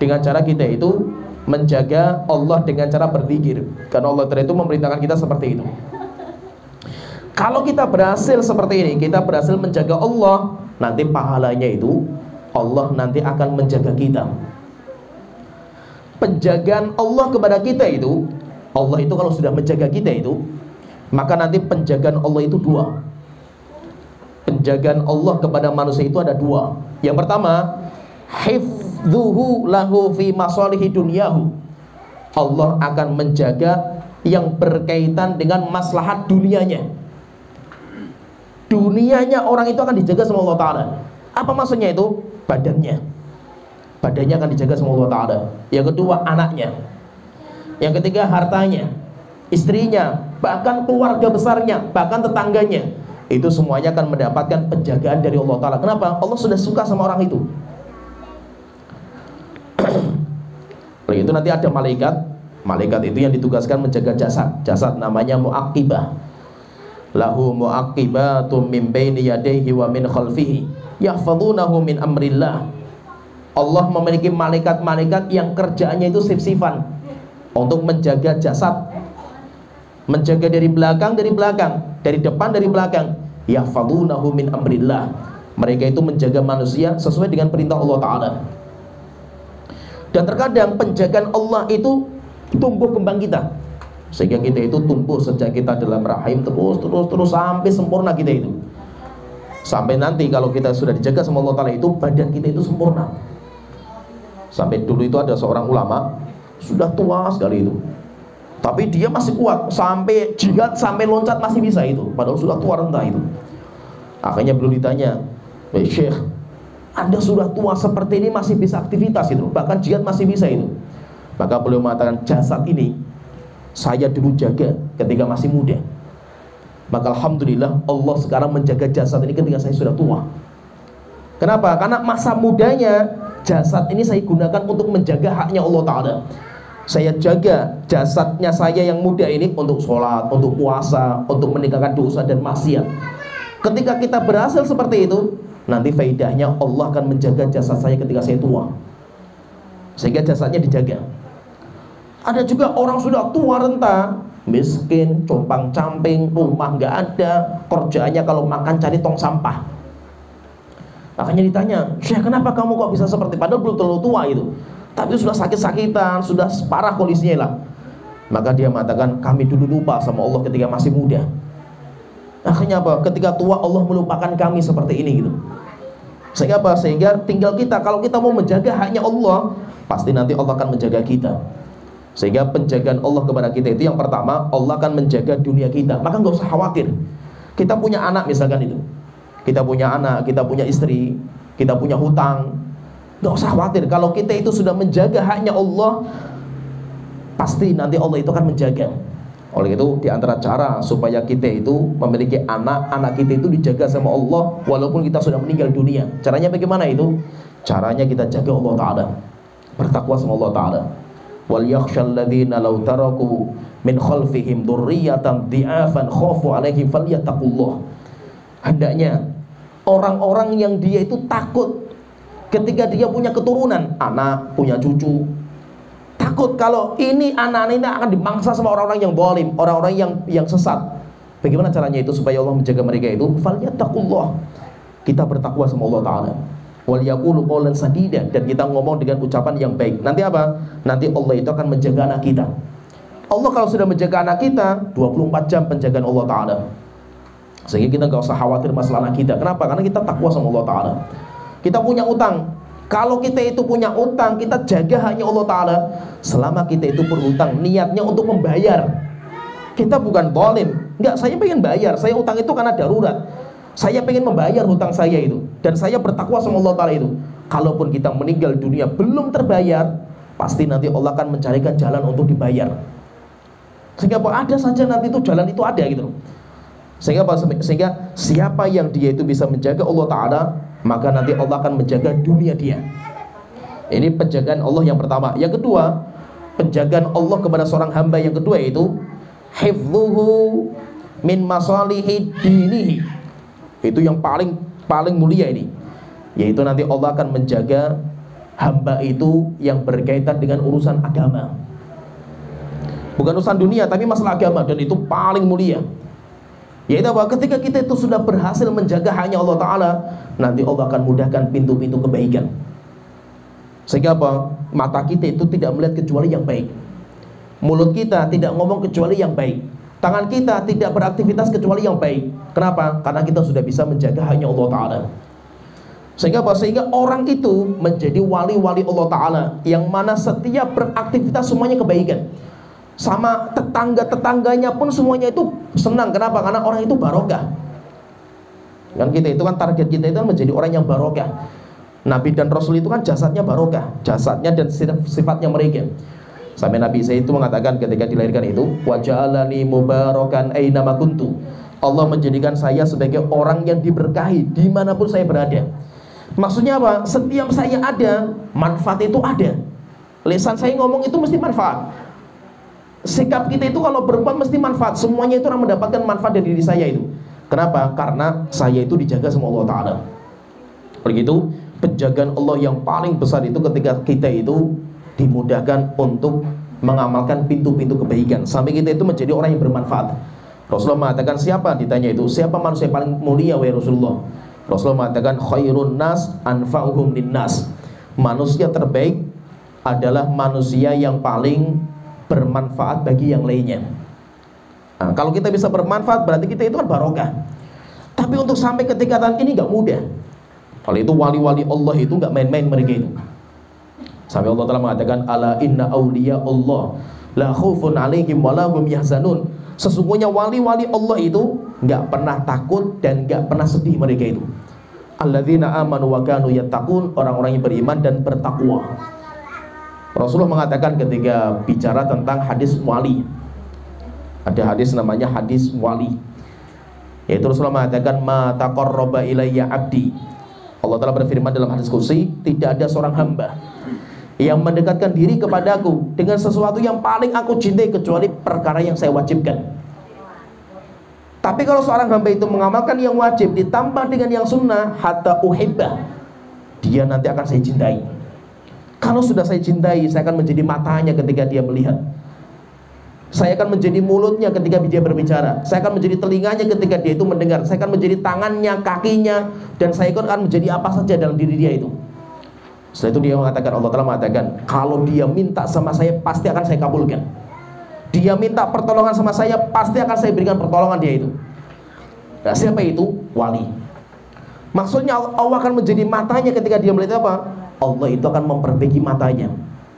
Dengan cara kita itu menjaga Allah dengan cara berzikir, karena Allah itu memerintahkan kita seperti itu. Kalau kita berhasil seperti ini, kita berhasil menjaga Allah, nanti pahalanya itu Allah nanti akan menjaga kita. Penjagaan Allah kepada kita itu, Allah itu kalau sudah menjaga kita itu, maka nanti penjagaan Allah itu dua. Penjagaan Allah kepada manusia itu ada dua. Yang pertama, hifdzuhu lahu fi masalihi dunyahu. Allah akan menjaga yang berkaitan dengan maslahat dunianya. Dunianya orang itu akan dijaga sama Allah Ta'ala. Apa maksudnya itu? Badannya akan dijaga sama Allah Ta'ala. Yang kedua, anaknya. Yang ketiga, hartanya, istrinya, bahkan keluarga besarnya, bahkan tetangganya. Itu semuanya akan mendapatkan penjagaan dari Allah Ta'ala. Kenapa? Allah sudah suka sama orang itu. Lalu itu nanti ada malaikat. Malaikat itu yang ditugaskan menjaga jasad. Jasad namanya mu'aqibah. Lahu mu'aqibatum min baini yadayhi wa min khalfihi yahfazunahu min amrillah. Allah memiliki malaikat-malaikat yang kerjaannya itu sif-sifan untuk menjaga jasad, menjaga dari belakang, dari depan, dari belakang. Yahfazunahu min amrillah. Mereka itu menjaga manusia sesuai dengan perintah Allah Ta'ala. Dan terkadang penjagaan Allah itu tumbuh kembang kita, sehingga kita itu tumbuh sejak kita dalam rahim terus sampai sempurna kita itu. Sampai nanti kalau kita sudah dijaga sama Allah Ta'ala itu, badan kita itu sempurna. Sampai dulu itu ada seorang ulama, sudah tua sekali itu, tapi dia masih kuat, sampai jihad, sampai loncat masih bisa itu, padahal sudah tua renta itu. Akhirnya beliau ditanya, Syekh, Anda sudah tua seperti ini masih bisa aktivitas itu, bahkan jihad masih bisa itu. Maka beliau mengatakan, jasad ini saya dulu jaga ketika masih muda, maka alhamdulillah Allah sekarang menjaga jasad ini ketika saya sudah tua. Kenapa? Karena masa mudanya jasad ini saya gunakan untuk menjaga haknya Allah Ta'ala. Saya jaga jasadnya saya yang muda ini untuk sholat, untuk puasa, untuk meninggalkan dosa dan maksiat. Ketika kita berhasil seperti itu, nanti faedahnya Allah akan menjaga jasad saya ketika saya tua, sehingga jasadnya dijaga. Ada juga orang sudah tua renta, miskin, compang-camping, rumah nggak ada, kerjaannya kalau makan cari tong sampah. Akhirnya ditanya, Syekh, kenapa kamu kok bisa seperti, padahal belum terlalu tua itu, tapi sudah sakit-sakitan, sudah parah kondisinya lah. Maka dia mengatakan, kami dulu lupa sama Allah ketika masih muda. Akhirnya apa? Ketika tua Allah melupakan kami seperti ini gitu. Sehingga apa? Sehingga tinggal kita, kalau kita mau menjaga haknya Allah, pasti nanti Allah akan menjaga kita. Sehingga penjagaan Allah kepada kita itu yang pertama, Allah akan menjaga dunia kita. Maka nggak usah khawatir. Kita punya anak misalkan itu, kita punya anak, kita punya istri, kita punya hutang, nggak usah khawatir. Kalau kita itu sudah menjaga haknya Allah, pasti nanti Allah itu akan menjaga. Oleh itu diantara cara supaya kita itu memiliki anak kita itu dijaga sama Allah walaupun kita sudah meninggal dunia. Caranya bagaimana itu? Caranya kita jaga Allah Ta'ala, bertakwa sama Allah Ta'ala. Wal yakhshal ladzina law taraku min khalfihim dzurriyyatan dhi'afan khafu 'alaihim falyattaqullah. Hendaknya orang-orang yang dia itu takut ketika dia punya keturunan, anak, punya cucu, takut kalau ini anak-anak ini akan dimangsa sama orang-orang yang zalim, orang-orang yang sesat. Bagaimana caranya itu supaya Allah menjaga mereka itu? Falyattaqullah. Kita bertakwa sama Allah Ta'ala. Wal yaqulu qawlan sadida, dan kita ngomong dengan ucapan yang baik. Nanti apa? Nanti Allah itu akan menjaga anak kita. Allah kalau sudah menjaga anak kita, 24 jam penjagaan Allah Ta'ala. Sehingga kita gak usah khawatir masalah anak kita. Kenapa? Karena kita takwa sama Allah Ta'ala. Kita punya utang. Kalau kita itu punya utang, kita jaga hanya Allah Ta'ala. Selama kita itu berhutang, niatnya untuk membayar. Kita bukan zalim. Enggak, saya pengen bayar. Saya utang itu karena darurat. Saya pengen membayar hutang saya itu. Dan saya bertakwa sama Allah Ta'ala itu. Kalaupun kita meninggal dunia belum terbayar, pasti nanti Allah akan mencarikan jalan untuk dibayar. Sehingga ada saja nanti itu jalan itu ada gitu. Sehingga siapa yang dia itu bisa menjaga Allah Ta'ala, maka nanti Allah akan menjaga dunia dia. Ini penjagaan Allah yang pertama. Yang kedua, penjagaan Allah kepada seorang hamba yang kedua yaitu hifdzuhu min masalihi dinihi. Itu yang paling mulia ini. Yaitu nanti Allah akan menjaga hamba itu yang berkaitan dengan urusan agama. Bukan urusan dunia, tapi masalah agama. Dan itu paling mulia. Yaitu bahwa ketika kita itu sudah berhasil menjaga hanya Allah Ta'ala, nanti Allah akan mudahkan pintu-pintu kebaikan. Sehingga apa? Mata kita itu tidak melihat kecuali yang baik. Mulut kita tidak ngomong kecuali yang baik. Tangan kita tidak beraktivitas kecuali yang baik. Kenapa? Karena kita sudah bisa menjaga hanya Allah Ta'ala. Sehingga apa? Sehingga orang itu menjadi wali-wali Allah Ta'ala, yang mana setiap beraktivitas semuanya kebaikan. Sama tetangga-tetangganya pun semuanya itu senang. Kenapa? Karena orang itu barokah. Kan kita itu kan target kita itu kan menjadi orang yang barokah. Nabi dan Rasul itu kan jasadnya barokah, jasadnya dan sifatnya mereka. Sampai Nabi Isa itu mengatakan ketika dilahirkan itu, wa ja'alani mubarakan aina ma kuntu. Allah menjadikan saya sebagai orang yang diberkahi dimanapun saya berada. Maksudnya apa? Setiap saya ada, manfaat itu ada. Lisan saya ngomong itu mesti manfaat. Sikap kita itu kalau berbuat mesti manfaat. Semuanya itu akan mendapatkan manfaat dari diri saya itu. Kenapa? Karena saya itu dijaga sama Allah Ta'ala. Begitu, penjagaan Allah yang paling besar itu ketika kita itu dimudahkan untuk mengamalkan pintu-pintu kebaikan, sampai kita itu menjadi orang yang bermanfaat. Rasulullah mengatakan, siapa? Ditanya itu, siapa manusia paling mulia wahai Rasulullah? Rasulullah mengatakan, khairun nas anfa'uhum linnas. Manusia terbaik adalah manusia yang paling bermanfaat bagi yang lainnya. Nah, kalau kita bisa bermanfaat berarti kita itu kan barokah. Tapi untuk sampai ke tingkatan ini gak mudah. Kalau itu wali-wali Allah itu gak main-main mereka itu. Sampai Allah telah mengatakan, ala inna awliya Allah la khaufun alaihim wa lahum yahzanun. Sesungguhnya wali-wali Allah itu gak pernah takut dan gak pernah sedih mereka itu. Alladzina amanu wa kanu yattaqun, orang-orang yang beriman dan bertakwa. Rasulullah mengatakan ketika bicara tentang hadis wali, ada hadis namanya hadis wali, yaitu Rasulullah mengatakan, ma taqarraba ilayya abdi. Allah Ta'ala berfirman dalam hadis qudsi, tidak ada seorang hamba yang mendekatkan diri kepadaku dengan sesuatu yang paling aku cintai kecuali perkara yang saya wajibkan. Tapi kalau seorang hamba itu mengamalkan yang wajib ditambah dengan yang sunnah, hatta uhibbah, dia nanti akan saya cintai. Kalau sudah saya cintai, saya akan menjadi matanya ketika dia melihat. Saya akan menjadi mulutnya ketika dia berbicara. Saya akan menjadi telinganya ketika dia itu mendengar. Saya akan menjadi tangannya, kakinya, dan saya akan menjadi apa saja dalam diri dia itu. Setelah itu dia mengatakan, Allah telah mengatakan, kalau dia minta sama saya, pasti akan saya kabulkan. Dia minta pertolongan sama saya, pasti akan saya berikan pertolongan dia itu. Nah, siapa itu? Wali. Maksudnya Allah akan menjadi matanya ketika dia melihat apa? Allah itu akan memperbaiki matanya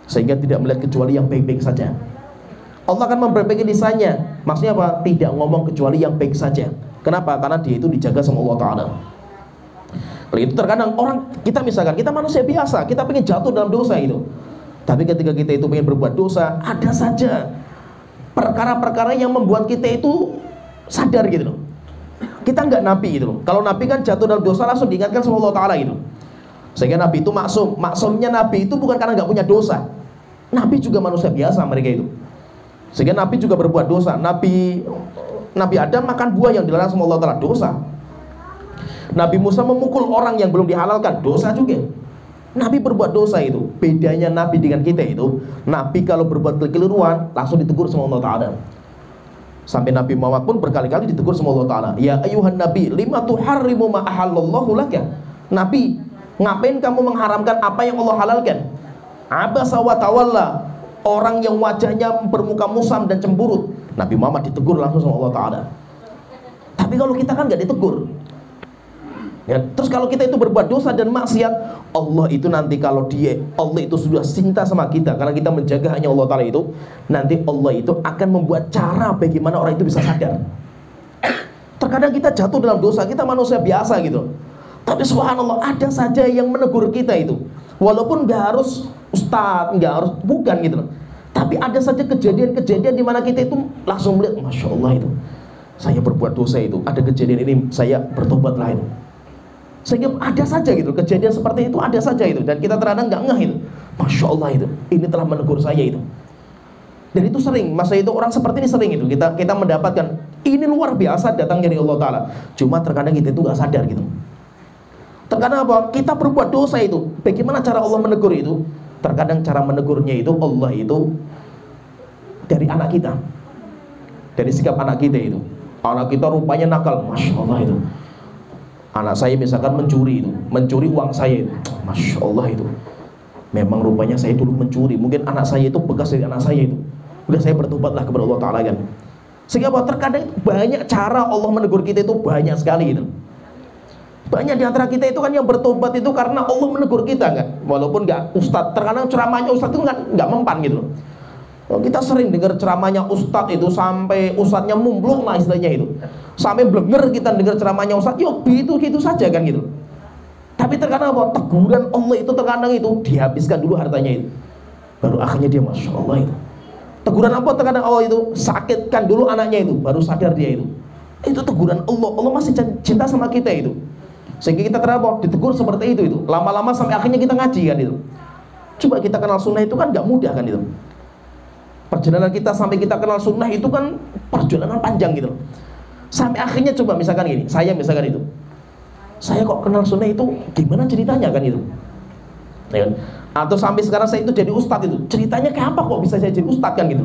sehingga tidak melihat kecuali yang baik-baik saja. Allah akan memperbaiki lisannya. Maksudnya apa? Tidak ngomong kecuali yang baik saja. Kenapa? Karena dia itu dijaga sama Allah Ta'ala. Itu terkadang orang, kita misalkan, kita manusia biasa, kita pengen jatuh dalam dosa itu. Tapi ketika kita itu pengen berbuat dosa, ada saja perkara-perkara yang membuat kita itu sadar gitu loh. Kita nggak nabi gitu loh. Kalau nabi kan jatuh dalam dosa langsung diingatkan sama Allah Ta'ala gitu. Sehingga Nabi itu maksum. Maksumnya Nabi itu bukan karena nggak punya dosa. Nabi juga manusia biasa mereka itu. Sehingga Nabi juga berbuat dosa. Nabi Adam makan buah yang dilarang sama Allah Ta'ala, dosa. Nabi Musa memukul orang yang belum dihalalkan, dosa juga. Nabi berbuat dosa itu. Bedanya Nabi dengan kita itu, Nabi kalau berbuat kekeliruan langsung ditegur sama Allah Ta'ala. Sampai Nabi Muhammad pun berkali-kali ditegur sama Allah Ta'ala. Ya ayuhan Nabi, lima tuharrimu ma ahallallahu laka. Nabi, ngapain kamu mengharamkan apa yang Allah halalkan? Abasa wa tawalla. orang yang wajahnya bermuka musam dan cemburut, Nabi Muhammad ditegur langsung sama Allah Ta'ala. Tapi kalau kita kan gak ditegur ya. Terus kalau kita itu berbuat dosa dan maksiat, Allah itu nanti kalau Allah itu sudah cinta sama kita, karena kita menjaga hanya Allah Ta'ala itu, nanti Allah itu akan membuat cara bagaimana orang itu bisa sadar. Terkadang kita jatuh dalam dosa, kita manusia biasa gitu, tapi subhanallah ada saja yang menegur kita itu. Walaupun gak harus ustadz, gak harus, bukan gitu, tapi ada saja kejadian-kejadian di mana kita itu langsung melihat, Masya Allah itu saya berbuat dosa itu, ada kejadian ini, saya bertobat lah itu. Sehingga ada saja gitu, kejadian seperti itu ada saja itu, dan kita terkadang gak ngeh itu, Masya Allah itu, ini telah menegur saya itu. Dan itu sering, masa itu orang seperti ini sering itu, kita mendapatkan, ini luar biasa datangnya dari Allah Ta'ala. Cuma terkadang kita itu gak sadar gitu. Terkadang apa? Kita berbuat dosa itu, bagaimana cara Allah menegur itu? Terkadang cara menegurnya itu, Allah itu dari anak kita, dari sikap anak kita itu. Anak kita rupanya nakal, Masya Allah itu. Anak saya misalkan mencuri uang saya itu, Masya Allah itu. Memang rupanya saya dulu mencuri, mungkin anak saya itu bekas dari anak saya itu. Udah saya bertobatlah kepada Allah Ta'ala kan. Sehingga apa? Terkadang banyak cara Allah menegur kita itu, banyak sekali itu. Banyak di antara kita itu kan yang bertobat itu karena Allah menegur kita kan. Walaupun nggak ustadz, terkadang ceramahnya ustadz itu nggak mempan gitu loh. Kita sering dengar ceramahnya ustadz itu sampai ustadznya mumblung lah istilahnya itu, sampai blenger kita dengar ceramahnya ustadz, yuk gitu saja kan gitu. Tapi terkadang apa? Teguran Allah itu terkadang itu dihabiskan dulu hartanya itu, baru akhirnya dia Masya Allah itu. Teguran apa terkadang Allah itu? Sakitkan dulu anaknya itu, baru sadar dia itu. Itu teguran Allah. Allah masih cinta sama kita itu, sehingga kita terapa ditegur seperti itu. Lama-lama sampai akhirnya kita ngaji kan itu. Coba kita kenal sunnah itu kan gak mudah kan itu. Perjalanan kita sampai kita kenal sunnah itu kan perjalanan panjang gitu. Sampai akhirnya coba misalkan gini, saya misalkan itu, saya kok kenal sunnah itu gimana ceritanya kan itu ya kan? Atau sampai sekarang saya itu jadi ustadz itu, ceritanya kayak apa kok bisa saya jadi ustadz kan gitu.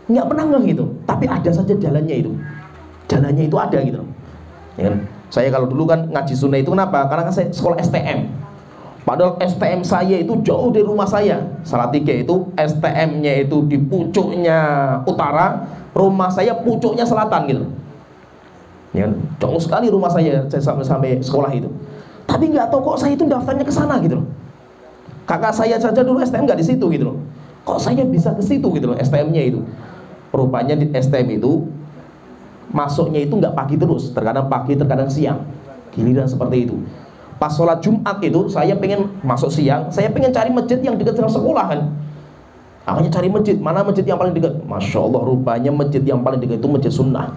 Nggak pernah ngeh gitu. Tapi ada saja jalannya itu. Jalannya itu ada gitu ya kan? Saya kalau dulu kan ngaji sunnah itu kenapa? Karena kan saya sekolah STM. Padahal STM saya itu jauh dari rumah saya. Salatiga itu STM-nya itu di pucuknya utara, rumah saya pucuknya selatan gitu. Ya, jauh sekali rumah saya sampai sekolah itu. Tapi nggak tahu kok saya itu daftarnya ke sana gitu loh. Kakak saya saja dulu STM nggak di situ gitu loh. Kok saya bisa ke situ gitu loh STM-nya itu. Rupanya di STM itu masuknya itu nggak pagi terus, terkadang pagi, terkadang siang. Giliran seperti itu. Pas sholat Jumat itu saya pengen masuk siang, saya pengen cari masjid yang dekat dengan sekolah kan. Akhirnya cari masjid, mana masjid yang paling dekat? Masya Allah, rupanya masjid yang paling dekat itu masjid sunnah.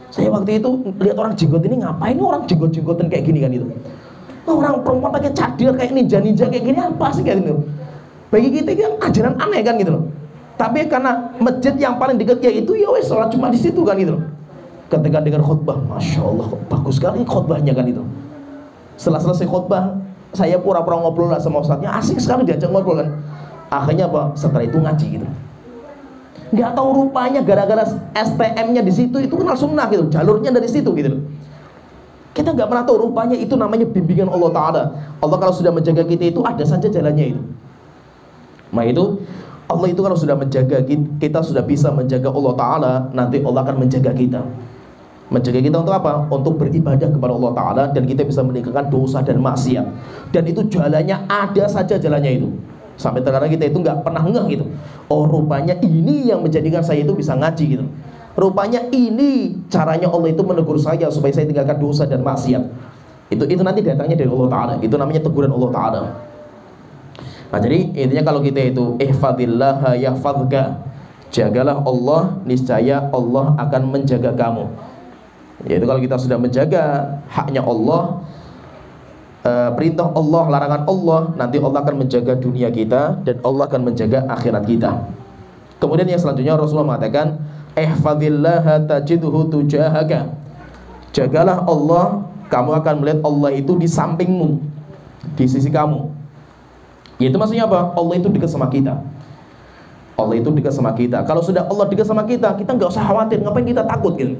Saya waktu itu lihat orang jenggot ini, ngapain orang jenggot-jenggotan kayak gini kan itu. Orang perempuan pakai cadar kayak ninja kayak gini, apa sih kayak gitu. Bagi kita kan ajaran aneh kan gitu loh. Tapi karena masjid yang paling dekat ya itu, ya wes sholat cuma di situ kan gitu loh. Ketika dengar khutbah, Masya Allah, bagus sekali khutbahnya kan itu. Setelah selesai khutbah, saya pura-pura ngobrol lah sama ustadznya, asik sekali diajak ngobrol kan. Akhirnya apa? Setelah itu ngaji gitu. Nggak tahu rupanya gara-gara STM-nya di situ itu kenal sunnah gitu, jalurnya dari situ gitu. Kita nggak pernah tahu rupanya itu namanya bimbingan Allah Ta'ala. Allah kalau sudah menjaga kita itu ada saja jalannya itu. Nah itu Allah itu kalau sudah menjaga kita, sudah bisa menjaga Allah Ta'ala, nanti Allah akan menjaga kita. Menjaga kita untuk apa? Untuk beribadah kepada Allah Ta'ala, dan kita bisa meninggalkan dosa dan maksiat. Dan itu jalannya ada saja jalannya itu. Sampai terkadang kita itu nggak pernah ngeh gitu. Oh rupanya ini yang menjadikan saya itu bisa ngaji gitu. Rupanya ini caranya Allah itu menegur saya supaya saya tinggalkan dosa dan maksiat. Itu nanti datangnya dari Allah Ta'ala. Itu namanya teguran Allah Ta'ala. Nah jadi intinya kalau kita itu ihfadillah yahfadka, jagalah Allah, niscaya Allah akan menjaga kamu. Yaitu kalau kita sudah menjaga haknya Allah, perintah Allah, larangan Allah, nanti Allah akan menjaga dunia kita dan Allah akan menjaga akhirat kita. Kemudian yang selanjutnya Rasulullah mengatakan, ihfadillaha tajidhu tujahaka, jagalah Allah, kamu akan melihat Allah itu di sampingmu, di sisi kamu. Yaitu maksudnya apa? Allah itu dekat sama kita. Allah itu dekat sama kita. Kalau sudah Allah dekat sama kita, kita nggak usah khawatir. Ngapain kita takut gitu?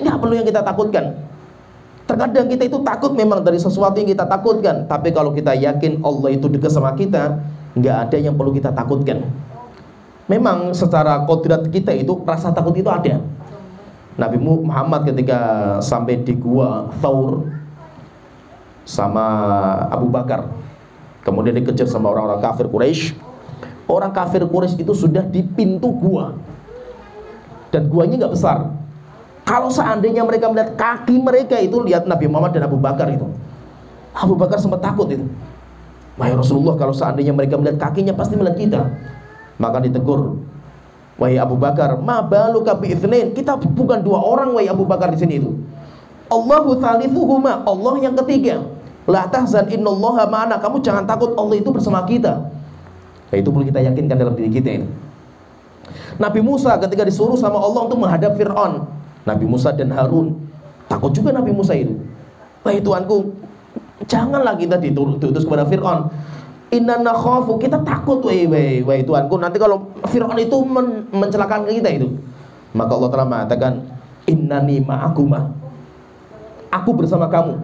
Nggak perlu yang kita takutkan. Terkadang kita itu takut memang dari sesuatu yang kita takutkan. Tapi kalau kita yakin Allah itu dekat sama kita, nggak ada yang perlu kita takutkan. Memang secara kodrat kita itu rasa takut itu ada. Nabi Muhammad ketika sampai di gua Thaur sama Abu Bakar, kemudian dikejar sama orang-orang kafir Quraisy. Orang kafir Quraisy itu sudah di pintu gua, dan guanya nggak besar. Kalau seandainya mereka melihat kaki mereka itu, lihat Nabi Muhammad dan Abu Bakar itu, Abu Bakar sempat takut itu. Wahai Rasulullah, kalau seandainya mereka melihat kakinya pasti melihat kita. Maka ditegur, wahai Abu Bakar, ma baluka bi itsnain, kita bukan dua orang wahai Abu Bakar di sini itu. Allahu thalithuhuma, Allah yang ketiga. La tahzan innallaha ma'ana, kamu jangan takut, Allah itu bersama kita. Nah, itu perlu kita yakinkan dalam diri kita ini. Nabi Musa ketika disuruh sama Allah untuk menghadap Fir'aun, Nabi Musa dan Harun, takut juga Nabi Musa itu. Wahai Tuanku, janganlah kita diutus kepada Fir'aun. Inna nakhafu, kita takut wahai Tuanku, nanti kalau Fir'aun itu mencelakakan kita itu. Maka Allah telah mengatakan, innani ma'akuma, aku bersama kamu,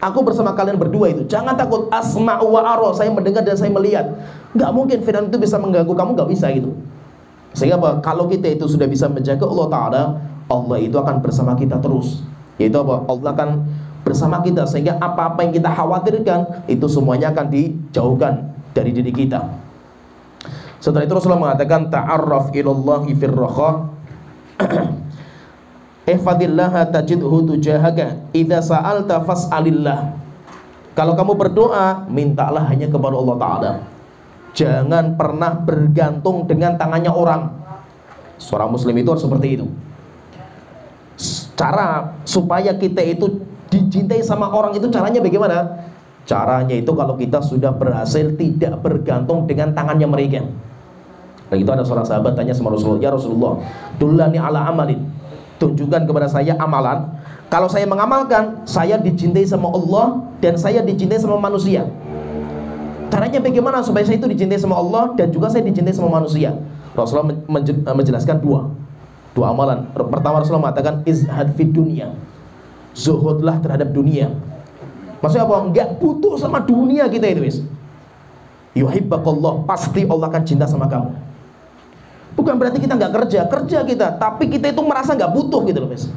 aku bersama kalian berdua itu. Jangan takut, asma'u wa ara, saya mendengar dan saya melihat. Gak mungkin Fir'aun itu bisa mengganggu kamu, gak bisa gitu. Sehingga apa? Kalau kita itu sudah bisa menjaga Allah Ta'ala, Allah itu akan bersama kita terus. Yaitu apa? Allah akan bersama kita, sehingga apa-apa yang kita khawatirkan itu semuanya akan dijauhkan dari diri kita. Setelah itu Rasulullah mengatakan, ta'arraf ilallahi firraha ihfadillaha tajidhu tujahaka, idza sa'alta fas'alillah. Kalau kamu berdoa, mintalah hanya kepada Allah Ta'ala. Jangan pernah bergantung dengan tangannya orang. Seorang muslim itu harus seperti itu. Cara supaya kita itu dicintai sama orang itu caranya bagaimana? Caranya itu kalau kita sudah berhasil tidak bergantung dengan tangannya mereka. Dan itu ada seorang sahabat tanya sama Rasulullah, ya Rasulullah, dullani ala amalin, tunjukkan kepada saya amalan, kalau saya mengamalkan, saya dicintai sama Allah dan saya dicintai sama manusia. Caranya bagaimana supaya saya itu dicintai sama Allah dan juga saya dicintai sama manusia? Rasulullah menjelaskan dua amalan. Pertama, Rasulullah mengatakan izhad fid dunya, zuhudlah terhadap dunia. Maksudnya apa? Enggak butuh sama dunia kita itu, wis. Yuhibbakallah, pasti Allah akan cinta sama kamu. Bukan berarti kita enggak kerja kita, tapi kita itu merasa enggak butuh gitu loh, wis.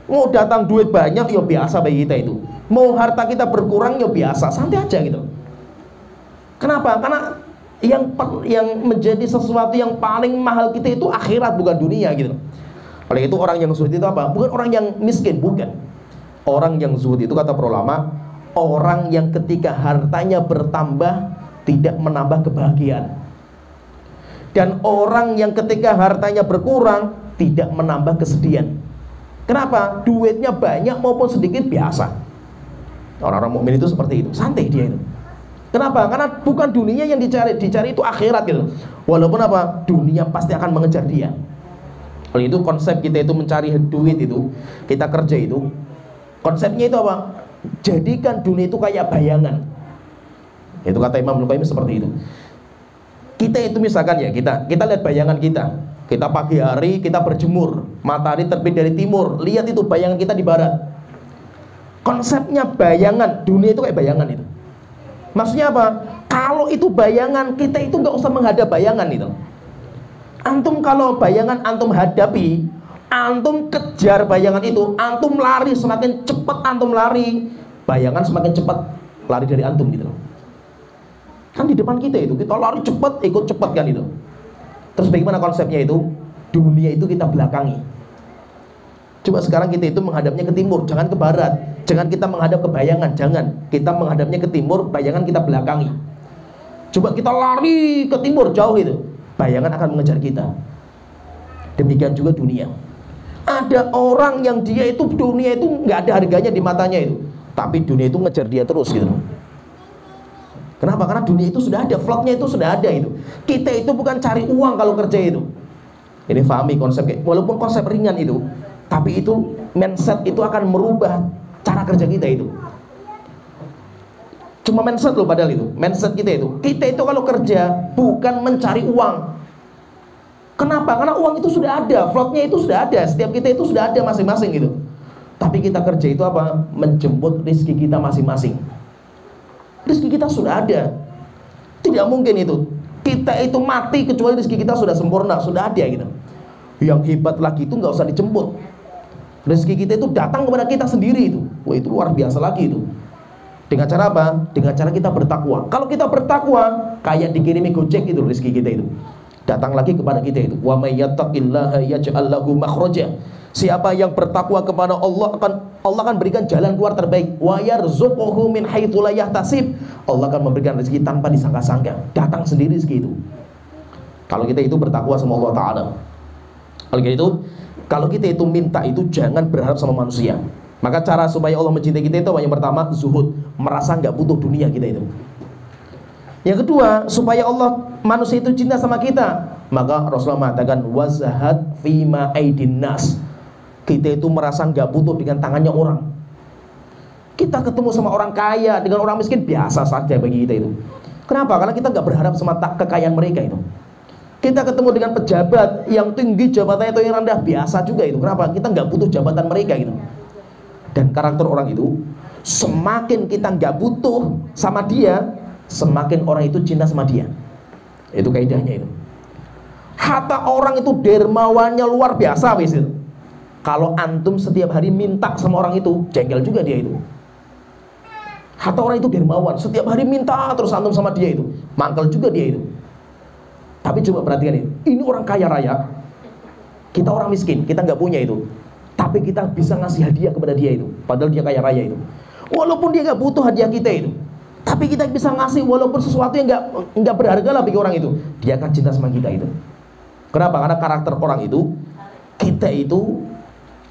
Mau datang duit banyak ya biasa bagi kita itu. Mau harta kita berkurang ya biasa, santai aja gitu. Kenapa? Karena yang menjadi sesuatu yang paling mahal kita itu akhirat, bukan dunia gitu. Oleh itu orang yang zuhud itu apa? Bukan orang yang miskin, bukan. Orang yang zuhud itu kata para ulama, orang yang ketika hartanya bertambah tidak menambah kebahagiaan. Dan orang yang ketika hartanya berkurang tidak menambah kesedihan. Kenapa? Duitnya banyak maupun sedikit biasa. Orang-orang mukmin itu seperti itu, santai dia itu. Kenapa? Karena bukan dunia yang dicari itu akhirat gitu. Walaupun apa? Dunia pasti akan mengejar dia. Oleh itu konsep kita itu mencari duit itu, kita kerja itu, konsepnya itu apa? Jadikan dunia itu kayak bayangan. Itu kata Imam Ibnu Qayyim seperti itu. Kita itu misalkan ya, kita lihat bayangan kita. Kita pagi hari kita berjemur, matahari terbit dari timur, lihat itu bayangan kita di barat. Konsepnya bayangan, dunia itu kayak bayangan itu. Maksudnya apa? Kalau itu bayangan, kita itu nggak usah menghadap bayangan itu. Antum kalau bayangan antum hadapi, antum kejar bayangan itu, antum lari, semakin cepat antum lari, bayangan semakin cepat lari dari antum gitu. Kan di depan kita itu, kita lari cepat, ikut cepat kan itu. Terus bagaimana konsepnya itu? Dunia itu kita belakangi. Coba sekarang kita itu menghadapnya ke timur, jangan ke barat. Jangan kita menghadap ke bayangan, jangan. Kita menghadapnya ke timur, bayangan kita belakangi. Coba kita lari ke timur jauh itu, bayangan akan mengejar kita. Demikian juga dunia. Ada orang yang dia itu dunia itu nggak ada harganya di matanya itu, tapi dunia itu ngejar dia terus gitu. Kenapa? Karena dunia itu sudah ada, vlognya itu sudah ada itu. Kita itu bukan cari uang kalau kerja itu. Ini fahami konsep, walaupun konsep ringan itu, tapi itu mindset itu akan merubah cara kerja kita itu. Cuma mindset loh padahal itu, mindset kita itu. Kita itu kalau kerja bukan mencari uang. Kenapa? Karena uang itu sudah ada, vlognya itu sudah ada, setiap kita itu sudah ada masing-masing gitu. Tapi kita kerja itu apa? Menjemput rezeki kita masing-masing. Rezeki kita sudah ada. Tidak mungkin itu. Kita itu mati kecuali rezeki kita sudah sempurna, sudah ada gitu. Yang hebat lagi itu nggak usah dijemput. Rezeki kita itu datang kepada kita sendiri itu. Wah, itu luar biasa lagi itu. Dengan cara apa? Dengan cara kita bertakwa. Kalau kita bertakwa, kayak dikirimi Gojek itu rezeki kita itu. Datang lagi kepada kita itu. Wa may yattaqillaha yaj'al lahu makhraja. Siapa yang bertakwa kepada Allah akan berikan jalan keluar terbaik. Wa yarzuquhu min haitsu la yahtasib. Allah akan memberikan rezeki tanpa disangka-sangka. Datang sendiri rezeki itu. Kalau kita itu bertakwa sama Allah Ta'ala. Kalau kita itu minta itu jangan berharap sama manusia. Maka cara supaya Allah mencintai kita itu yang pertama zuhud, merasa nggak butuh dunia kita itu. Yang kedua, supaya manusia itu cinta sama kita, maka Rasulullah mengatakan wazahad fima aidin nas. Kita itu merasa nggak butuh dengan tangannya orang. Kita ketemu sama orang kaya dengan orang miskin biasa saja bagi kita itu. Kenapa? Karena kita nggak berharap sama kekayaan mereka itu. Kita ketemu dengan pejabat yang tinggi jabatannya atau yang rendah biasa juga itu. Kenapa? Kita nggak butuh jabatan mereka gitu. Dan karakter orang itu, semakin kita nggak butuh sama dia, semakin orang itu cinta sama dia. Itu kaidahnya itu. Hatta orang itu dermawannya luar biasa wis itu. Kalau antum setiap hari minta sama orang itu, jengkel juga dia itu. Hatta orang itu dermawan, setiap hari minta terus antum sama dia itu, mangkel juga dia itu. Tapi coba perhatikan ini orang kaya raya, kita orang miskin, kita nggak punya itu. Tapi kita bisa ngasih hadiah kepada dia itu, padahal dia kaya raya itu. Walaupun dia nggak butuh hadiah kita itu, tapi kita bisa ngasih walaupun sesuatu yang nggak berharga lah bagi orang itu, dia akan cinta sama kita itu. Kenapa? Karena karakter orang itu, kita itu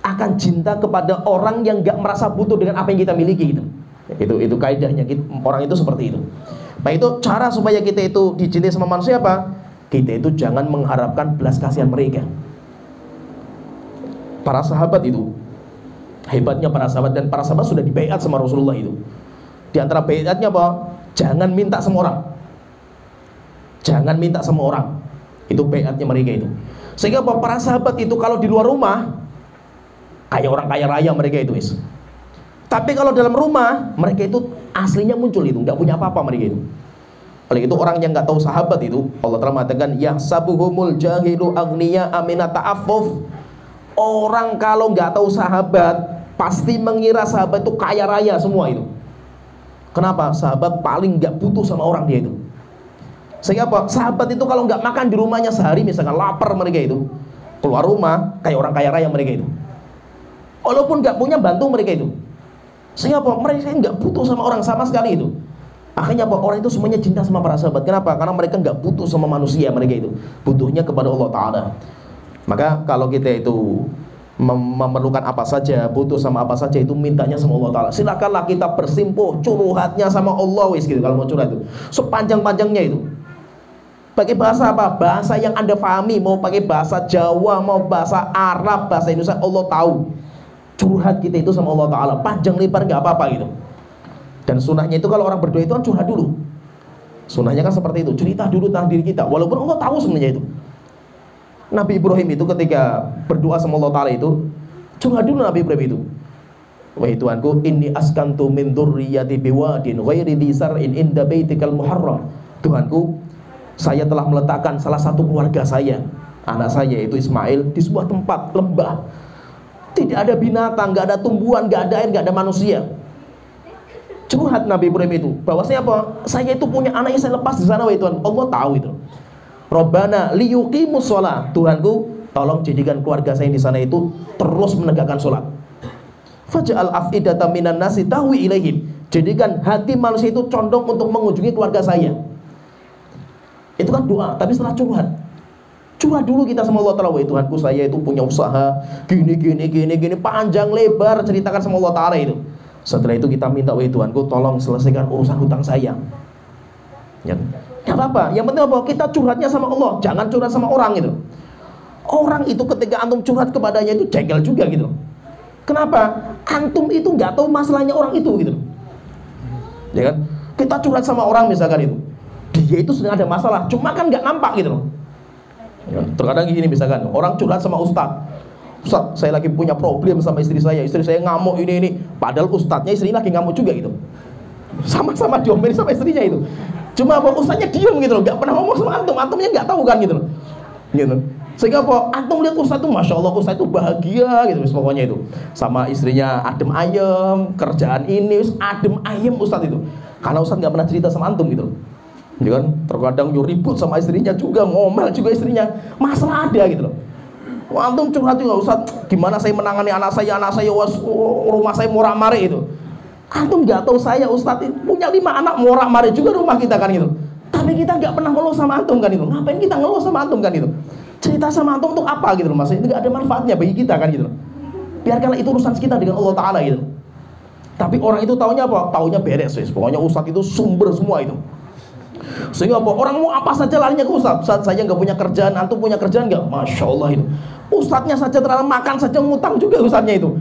akan cinta kepada orang yang nggak merasa butuh dengan apa yang kita miliki gitu. Itu kaidahnya, orang itu seperti itu. Nah itu cara supaya kita itu dicintai sama manusia apa? Kita itu jangan mengharapkan belas kasihan mereka. Para sahabat itu, hebatnya para sahabat, dan para sahabat sudah dibaiat sama Rasulullah itu. Di antara baiatnya apa? Jangan minta sama orang. Jangan minta sama orang. Itu baiatnya mereka itu. Sehingga apa? Para sahabat itu kalau di luar rumah kayak orang kaya raya mereka itu is. Tapi kalau dalam rumah mereka itu aslinya muncul itu, nggak punya apa-apa mereka itu. Oleh itu orang yang nggak tahu sahabat itu, Allah telah mengatakan yahsabuhumul jahilu agniya amina ta'affuf. Orang kalau nggak tahu sahabat pasti mengira sahabat itu kaya raya semua itu. Kenapa? Sahabat paling nggak butuh sama orang dia itu. Sehingga apa? Sahabat itu kalau nggak makan di rumahnya sehari, misalkan lapar mereka itu, keluar rumah kayak orang kaya raya mereka itu. Walaupun nggak punya bantu mereka itu. Sehingga apa? Mereka nggak butuh sama orang sama sekali itu. Akhirnya apa? Orang itu semuanya cinta sama para sahabat. Kenapa? Karena mereka nggak butuh sama manusia mereka itu. Butuhnya kepada Allah Ta'ala. Maka kalau kita itu memerlukan apa saja, butuh sama apa saja, itu mintanya sama Allah Ta'ala. Silakanlah kita bersimpuh curhatnya sama Allah wis gitu. Kalau mau curhat itu sepanjang-panjangnya itu. Pakai bahasa apa? Bahasa yang Anda pahami. Mau pakai bahasa Jawa, mau bahasa Arab, bahasa Indonesia, Allah tahu. Curhat kita itu sama Allah Ta'ala, panjang lebar nggak apa-apa gitu. Dan sunahnya itu kalau orang berdoa itu kan curhat dulu. Sunahnya kan seperti itu, cerita dulu tentang diri kita, walaupun Allah tahu sebenarnya itu. Nabi Ibrahim itu ketika berdoa sama Allah Ta'ala itu, curhat dulu Nabi Ibrahim itu. Wahai Tuhanku, inni askantu min dzurriyyati biwadin ghairi dzi zar'in inda baitikal muharram. Tuhanku, saya telah meletakkan salah satu keluarga saya, anak saya itu Ismail, di sebuah tempat lembah. Tidak ada binatang, nggak ada tumbuhan, nggak ada air, nggak ada manusia. Curhat Nabi Ibrahim itu, bahwasanya apa? Saya itu punya anak yang saya lepas di sana, wahai Tuhan. Allah tahu itu. Rabbana liyuqimus shalah. Tuhanku, tolong jadikan keluarga saya di sana itu terus menegakkan sholat. Faj'al af'idatan minan nasi tahwi ilaihim. Jadikan hati manusia itu condong untuk mengunjungi keluarga saya. Itu kan doa, tapi setelah curhat. Curhat dulu kita sama Allah Ta'ala, wahai Tuhanku, saya itu punya usaha gini, panjang lebar ceritakan sama Allah Ta'ala itu. Setelah itu kita minta, wahai Tuhanku, tolong selesaikan urusan hutang saya. Ya, gak apa-apa. Yang penting apa? Kita curhatnya sama Allah, jangan curhat sama orang gitu. Orang itu ketika antum curhat kepadanya itu jengkel juga gitu. Kenapa? Antum itu nggak tahu masalahnya orang itu gitu. Ya kan? Kita curhat sama orang misalkan itu, dia itu sedang ada masalah, cuma kan nggak nampak gitu loh. Ya, terkadang gini misalkan orang curhat sama Ustaz, saya lagi punya problem sama istri saya ngamuk ini, padahal ustadznya istrinya lagi ngamuk juga gitu. Sama-sama diomelin sama istrinya itu. Cuma apa ustaznya diem gitu loh, nggak pernah ngomong sama antum, antumnya nggak tahu kan gitu loh. Gitu. Sehingga apa? Antum lihat ustaz itu, masya Allah ustaz itu bahagia gitu, pokoknya itu. Sama istrinya adem ayem, kerjaan ini adem ayem ustaz itu. Karena ustaz nggak pernah cerita sama antum gitu. Ya kan? Terkadang ribut sama istrinya juga, ngomel juga istrinya, masalah ada gitu loh. Wah, antum curhat juga ustaz, gimana saya menangani anak saya rumah saya morak-marik itu. Antum nggak tahu saya ustaz punya 5 anak morak-marik juga rumah kita kan gitu. Tapi kita nggak pernah ngeluh sama antum kan itu. Ngapain kita ngeluh sama antum kan itu? Cerita sama antum untuk apa gitu loh mas? Itu nggak ada manfaatnya bagi kita kan gitu loh. Biarkanlah itu urusan kita dengan Allah Ta'ala gitu. Tapi orang itu taunya apa? Taunya beres wes. Pokoknya ustaz itu sumber semua itu. Sehingga apa? Orang mau apa saja larinya ke ustaz. Ustaz saya nggak punya kerjaan, antum punya kerjaan nggak? Masya Allah itu. Ustaznya saja terlalu makan saja ngutang juga ustaznya itu.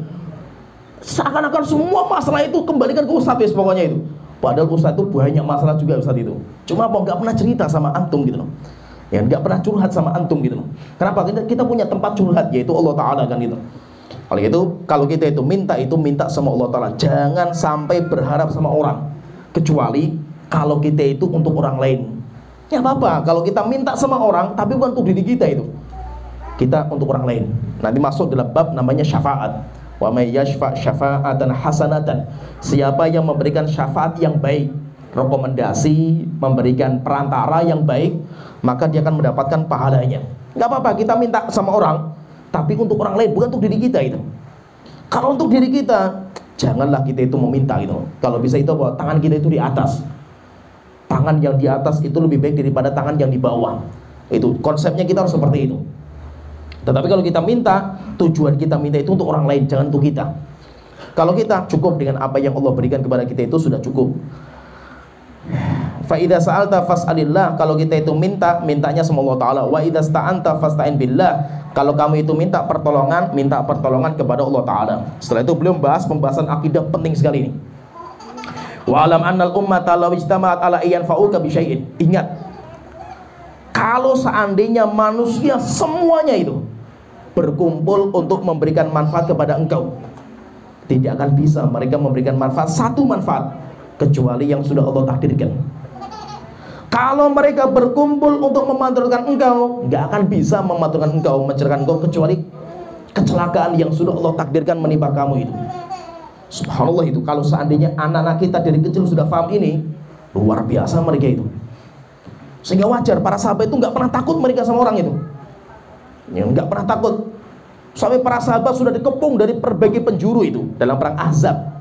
Seakan-akan semua masalah itu kembalikan ke ustaz wes pokoknya itu. Padahal ustaz itu banyak masalah juga ustaz itu. Cuma apa? Nggak pernah cerita sama antum gitu loh. Ya, nggak pernah curhat sama antum gitu loh. Kenapa? Kita punya tempat curhat yaitu Allah Ta'ala kan gitu. Oleh itu kalau kita itu minta sama Allah Ta'ala. Jangan sampai berharap sama orang, kecuali kalau kita itu untuk orang lain. Ya apa-apa kalau kita minta sama orang tapi bukan untuk diri kita itu. Kita untuk orang lain. Nanti masuk dalam bab namanya syafaat. Wa may yashfa' syafa'atan hasanatan. Siapa yang memberikan syafaat yang baik, rekomendasi, memberikan perantara yang baik, maka dia akan mendapatkan pahalanya. Gak apa-apa kita minta sama orang, tapi untuk orang lain, bukan untuk diri kita itu. Kalau untuk diri kita, janganlah kita itu meminta gitu. Kalau bisa itu apa? Tangan kita itu di atas. Tangan yang di atas itu lebih baik daripada tangan yang di bawah. Itu konsepnya, kita harus seperti itu. Tetapi kalau kita minta, tujuan kita minta itu untuk orang lain, jangan untuk kita. Kalau kita cukup dengan apa yang Allah berikan kepada kita itu sudah cukup. Fa idza sa'alta fas'alillah, kalau kita itu mintanya sama Allah Ta'ala. Wa idza sta'anta fasta'in billah, kalau kamu itu minta pertolongan kepada Allah Ta'ala. Setelah itu beliau bahas pembahasan akidah penting sekali ini. Wa alam annal ummata law ijtama'at ala yanfa'uka bi syai'in. Ingat, kalau seandainya manusia semuanya itu berkumpul untuk memberikan manfaat kepada engkau, tidak akan bisa mereka memberikan manfaat, satu manfaat, kecuali yang sudah Allah takdirkan. Kalau mereka berkumpul untuk memanfaatkan engkau, nggak akan bisa memanfaatkan engkau, mencerahkan engkau, kecuali kecelakaan yang sudah Allah takdirkan menimpa kamu itu. Subhanallah itu. Kalau seandainya anak-anak kita dari kecil sudah paham ini, luar biasa mereka itu. Sehingga wajar para sahabat itu nggak pernah takut mereka sama orang itu. Ya, nggak pernah takut. Sampai para sahabat sudah dikepung dari berbagai penjuru itu dalam perang Ahzab.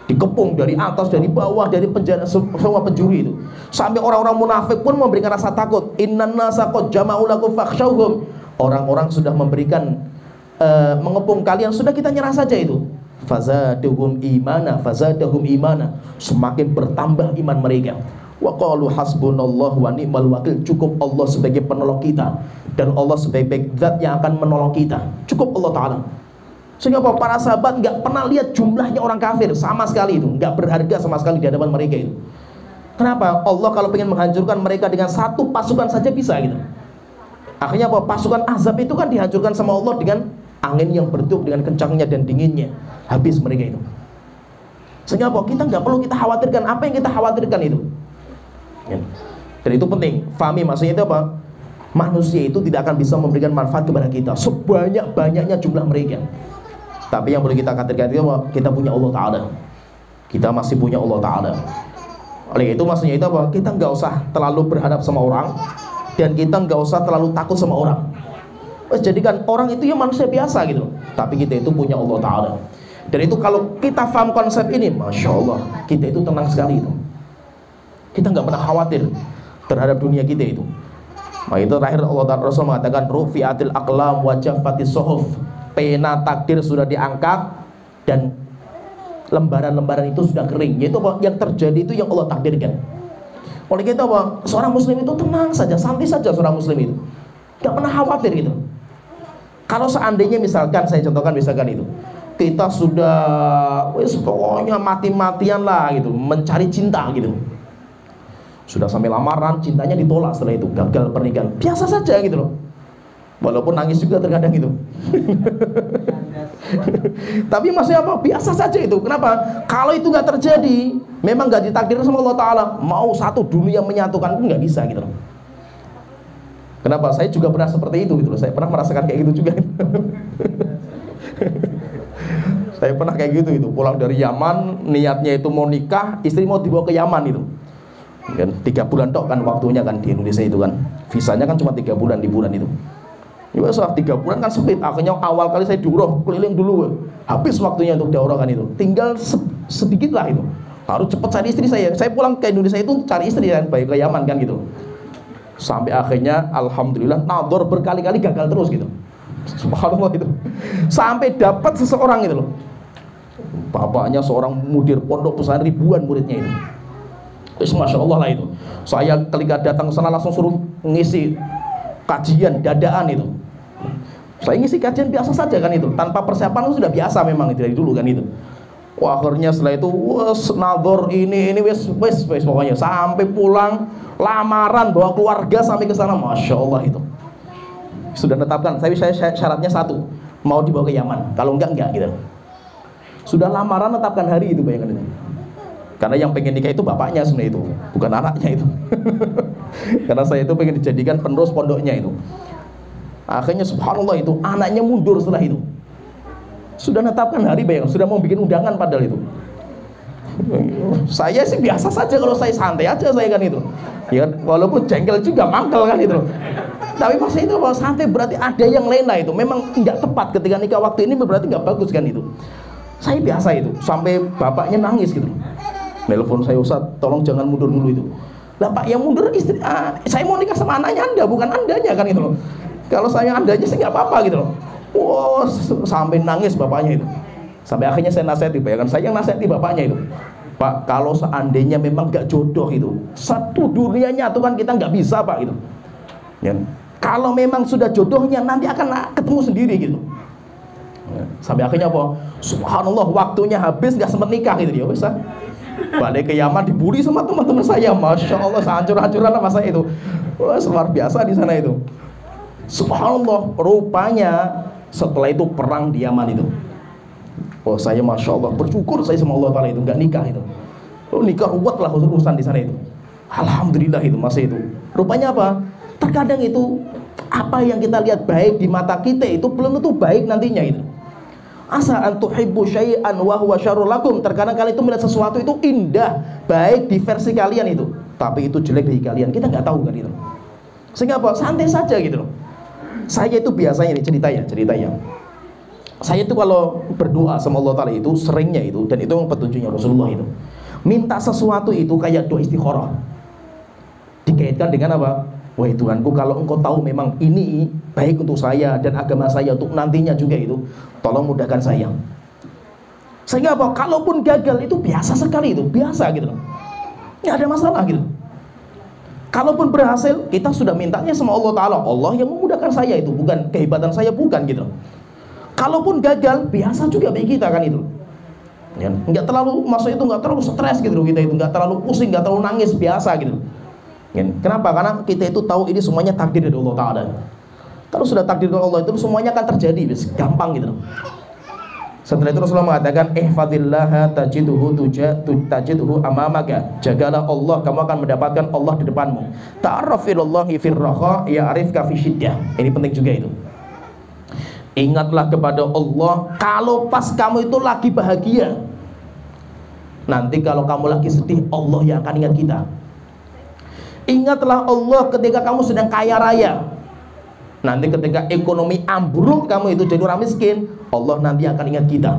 Dikepung dari atas, dari bawah, dari penjara, semua penjuru itu. Sampai orang-orang munafik pun memberikan rasa takut. Innan nasa qad jama'u lakum fakhshawhum. Orang-orang sudah memberikan mengepung kalian, sudah kita nyerah saja itu. Fazadahum imana, semakin bertambah iman mereka. Wa qalu hasbunallahu wa ni'mal wakil. Cukup Allah sebagai penolong kita, dan Allah sebagai zat yang akan menolong kita. Cukup Allah Ta'ala. Sehingga para sahabat nggak pernah lihat jumlahnya orang kafir sama sekali itu, nggak berharga sama sekali di hadapan mereka itu. Kenapa? Allah kalau ingin menghancurkan mereka dengan satu pasukan saja bisa gitu. Akhirnya pasukan Ahzab itu kan dihancurkan sama Allah dengan angin yang bertiup dengan kencangnya dan dinginnya, habis mereka itu. Sehingga kita nggak perlu kita khawatirkan apa yang kita khawatirkan itu. Dan itu penting, fahami maksudnya itu apa? Manusia itu tidak akan bisa memberikan manfaat kepada kita sebanyak-banyaknya jumlah mereka. Tapi yang boleh kita katakan itu apa? Kita punya Allah Ta'ala. Kita masih punya Allah Ta'ala. Oleh itu maksudnya itu apa? Kita nggak usah terlalu berhadap sama orang, dan kita nggak usah terlalu takut sama orang. Jadikan orang itu ya manusia biasa gitu. Tapi kita itu punya Allah Ta'ala. Dan itu kalau kita paham konsep ini, Masya Allah, kita itu tenang sekali itu. Kita nggak pernah khawatir terhadap dunia kita itu. Nah itu terakhir Allah Ta'ala Rasul mengatakan rufi'atil aqlam wa jaffatis suhuf. Pena takdir sudah diangkat dan lembaran-lembaran itu sudah kering. Yaitu apa? Yang terjadi itu yang Allah takdirkan. Oleh itu apa? Seorang muslim itu tenang saja, santai saja seorang muslim itu. Gak pernah khawatir gitu. Kalau seandainya misalkan, saya contohkan misalkan itu, kita sudah pokoknya mati-matian lah gitu, mencari cinta gitu. Sudah sampai lamaran, cintanya ditolak setelah itu, gagal pernikahan. Biasa saja gitu loh. Walaupun nangis juga terkadang gitu. Tapi maksudnya apa? Biasa saja itu. Kenapa? Kalau itu nggak terjadi, memang nggak ditakdirkan sama Allah Ta'ala, mau satu dunia menyatukan pun nggak bisa gitu. Kenapa? Saya juga pernah seperti itu gitu loh. Saya pernah merasakan kayak gitu juga. Saya pernah kayak gitu itu. Pulang dari Yaman, niatnya itu mau nikah, istri mau dibawa ke Yaman itu. Kan 3 bulan tok kan waktunya kan di Indonesia itu kan. Visanya kan cuma 3 bulan, liburan itu. Ya soal 3 bulan kan sempit. Akhirnya awal kali saya diurah keliling dulu. Habis waktunya untuk daurah kan itu. Tinggal sedikit lah itu. Harus cepat cari istri saya. Saya pulang ke Indonesia itu cari istri kan, baik ke Yaman kan gitu. Sampai akhirnya alhamdulillah nador berkali-kali gagal terus gitu. Subhanallah itu. Sampai dapat seseorang gitu loh. Bapaknya seorang mudir pondok pesantren, ribuan muridnya itu. Masya Allah lah itu. Saya ketika datang ke sana langsung suruh ngisi kajian dadaan itu. Saya ngisi kajian biasa saja kan itu, tanpa persiapan itu sudah biasa memang itu dari dulu kan itu. Wah, akhirnya setelah itu nador ini wes pokoknya sampai pulang lamaran bawa keluarga sampai ke sana, Masya Allah itu. Sudah tetapkan, saya syaratnya satu, mau dibawa ke Yaman, kalau enggak gitu. Sudah lamaran tetapkan hari itu, bayangkan itu. Karena yang pengen nikah itu bapaknya sebenarnya itu, bukan anaknya itu. Karena saya itu pengen dijadikan penerus pondoknya itu. Akhirnya subhanallah itu anaknya mundur setelah itu. Sudah netapkan hari, bayang, sudah mau bikin undangan padahal itu. Saya sih biasa saja, kalau saya santai aja saya kan itu. Ya kan, walaupun jengkel juga, mangkel kan itu. Tapi pas itu kalau santai berarti ada yang lena itu. Memang tidak tepat ketika nikah waktu ini, berarti nggak bagus kan itu. Saya biasa itu, sampai bapaknya nangis gitu. Nelpon saya, Ustaz, tolong jangan mundur dulu itu. Lah Pak, yang mundur istri, saya mau nikah sama anaknya Anda, bukan Andanya kan itu loh. Kalau saya Andanya sih nggak apa-apa gitu loh. Wow, sampai nangis bapaknya itu. Sampai akhirnya saya nasihati, bayangkan saya yang nasihati bapaknya itu. Pak, kalau seandainya memang gak jodoh itu, satu dunia nyatu kan kita nggak bisa Pak gitu. Ya. Kalau memang sudah jodohnya nanti akan ketemu sendiri gitu. Ya. Sampai akhirnya apa? Subhanallah, waktunya habis nggak sempat nikah gitu dia. Bisa balik ke Yaman dibully sama teman-teman saya, Masya Allah, hancur-hancuran sama saya itu. Wah, luar biasa di sana itu. Subhanallah, rupanya setelah itu perang di Yaman itu. Oh, saya Masya Allah bersyukur saya sama Allah Ta'ala itu nggak nikah itu. Oh, nikah ruwet lah urusan di sana itu. Alhamdulillah itu masa itu. Rupanya apa? Terkadang itu apa yang kita lihat baik di mata kita itu belum tentu baik nantinya itu. Asa an tuhibbu syai'an wa huwa syarrul lakum. Terkadang kalian itu melihat sesuatu itu indah, baik di versi kalian itu, tapi itu jelek di kalian. Kita nggak tahu kan itu. Sehingga apa? Santai saja gitu loh. Saya itu biasanya nih ceritanya. Saya itu kalau berdoa sama Allah Ta'ala itu seringnya itu, dan itu yang petunjuknya Rasulullah itu, minta sesuatu itu kayak doa istikharah, dikaitkan dengan apa? Wahai Tuhanku, kalau engkau tahu memang ini baik untuk saya dan agama saya untuk nantinya juga itu, tolong mudahkan saya. Sehingga apa? Kalaupun gagal itu biasa sekali itu, biasa gitu loh, nggak ada masalah gitu. Kalaupun berhasil, kita sudah mintanya sama Allah Ta'ala, Allah yang memudahkan saya itu, bukan kehebatan saya, bukan gitu. Kalaupun gagal, biasa juga bagi kita kan itu. Ya, nggak terlalu, maksudnya itu nggak terlalu stres gitu loh kita itu, nggak terlalu pusing, nggak terlalu nangis, biasa gitu. Ya, kenapa? Karena kita itu tahu ini semuanya takdir dari Allah Ta'ala. Kalau sudah takdir dari Allah itu semuanya akan terjadi, gampang gitu loh. Setelah itu Rasulullah mengatakan, ihfadillaha tajidhu amamaka. Jagalah Allah, kamu akan mendapatkan Allah di depanmu. Ta'arrafillahi firraha ya'rifka fi syiddah. Ini penting juga itu. Ingatlah kepada Allah kalau pas kamu itu lagi bahagia. Nanti kalau kamu lagi sedih, Allah yang akan ingat kita. Ingatlah Allah ketika kamu sedang kaya raya. Nanti ketika ekonomi ambruk, kamu itu jadi orang miskin, Allah nanti akan ingat kita.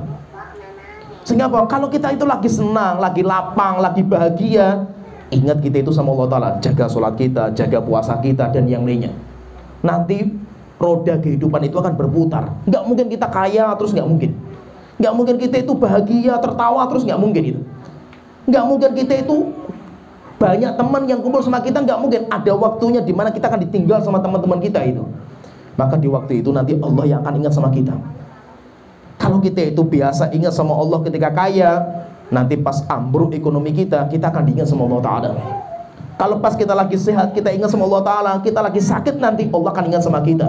Sehingga apa? Kalau kita itu lagi senang, lagi lapang, lagi bahagia, ingat kita itu sama Allah Ta'ala. Jaga sholat kita, jaga puasa kita, dan yang lainnya. Nanti roda kehidupan itu akan berputar. Nggak mungkin kita kaya terus, nggak mungkin. Nggak mungkin kita itu bahagia, tertawa terus, nggak mungkin itu. Nggak mungkin kita itu banyak teman yang kumpul sama kita, nggak mungkin. Ada waktunya dimana kita akan ditinggal sama teman-teman kita itu. Maka di waktu itu nanti Allah yang akan ingat sama kita. Kalau kita itu biasa ingat sama Allah ketika kaya, nanti pas ambruk ekonomi kita akan diingat sama Allah Ta'ala. Kalau pas kita lagi sehat, kita ingat sama Allah Ta'ala. Kita lagi sakit, nanti Allah akan ingat sama kita.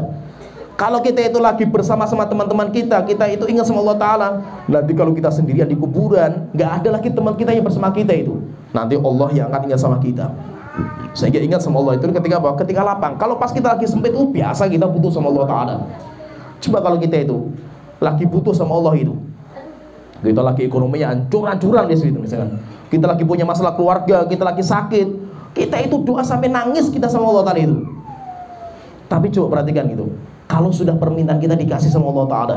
Kalau kita itu lagi bersama-sama teman-teman kita, kita itu ingat sama Allah Ta'ala. Nanti kalau kita sendirian di kuburan, nggak ada lagi teman kita yang bersama kita itu. Nanti Allah yang akan ingat sama kita. Sehingga ingat sama Allah itu ketika apa? Ketika lapang. Kalau pas kita lagi sempit itu biasa kita butuh sama Allah Ta'ala. Coba kalau kita itu lagi butuh sama Allah itu, kita lagi ekonominya hancur-hancuran di situ misalkan. Kita lagi punya masalah keluarga, kita lagi sakit, kita itu doa sampai nangis kita sama Allah Ta'ala itu. Tapi coba perhatikan gitu, kalau sudah permintaan kita dikasih sama Allah Ta'ala,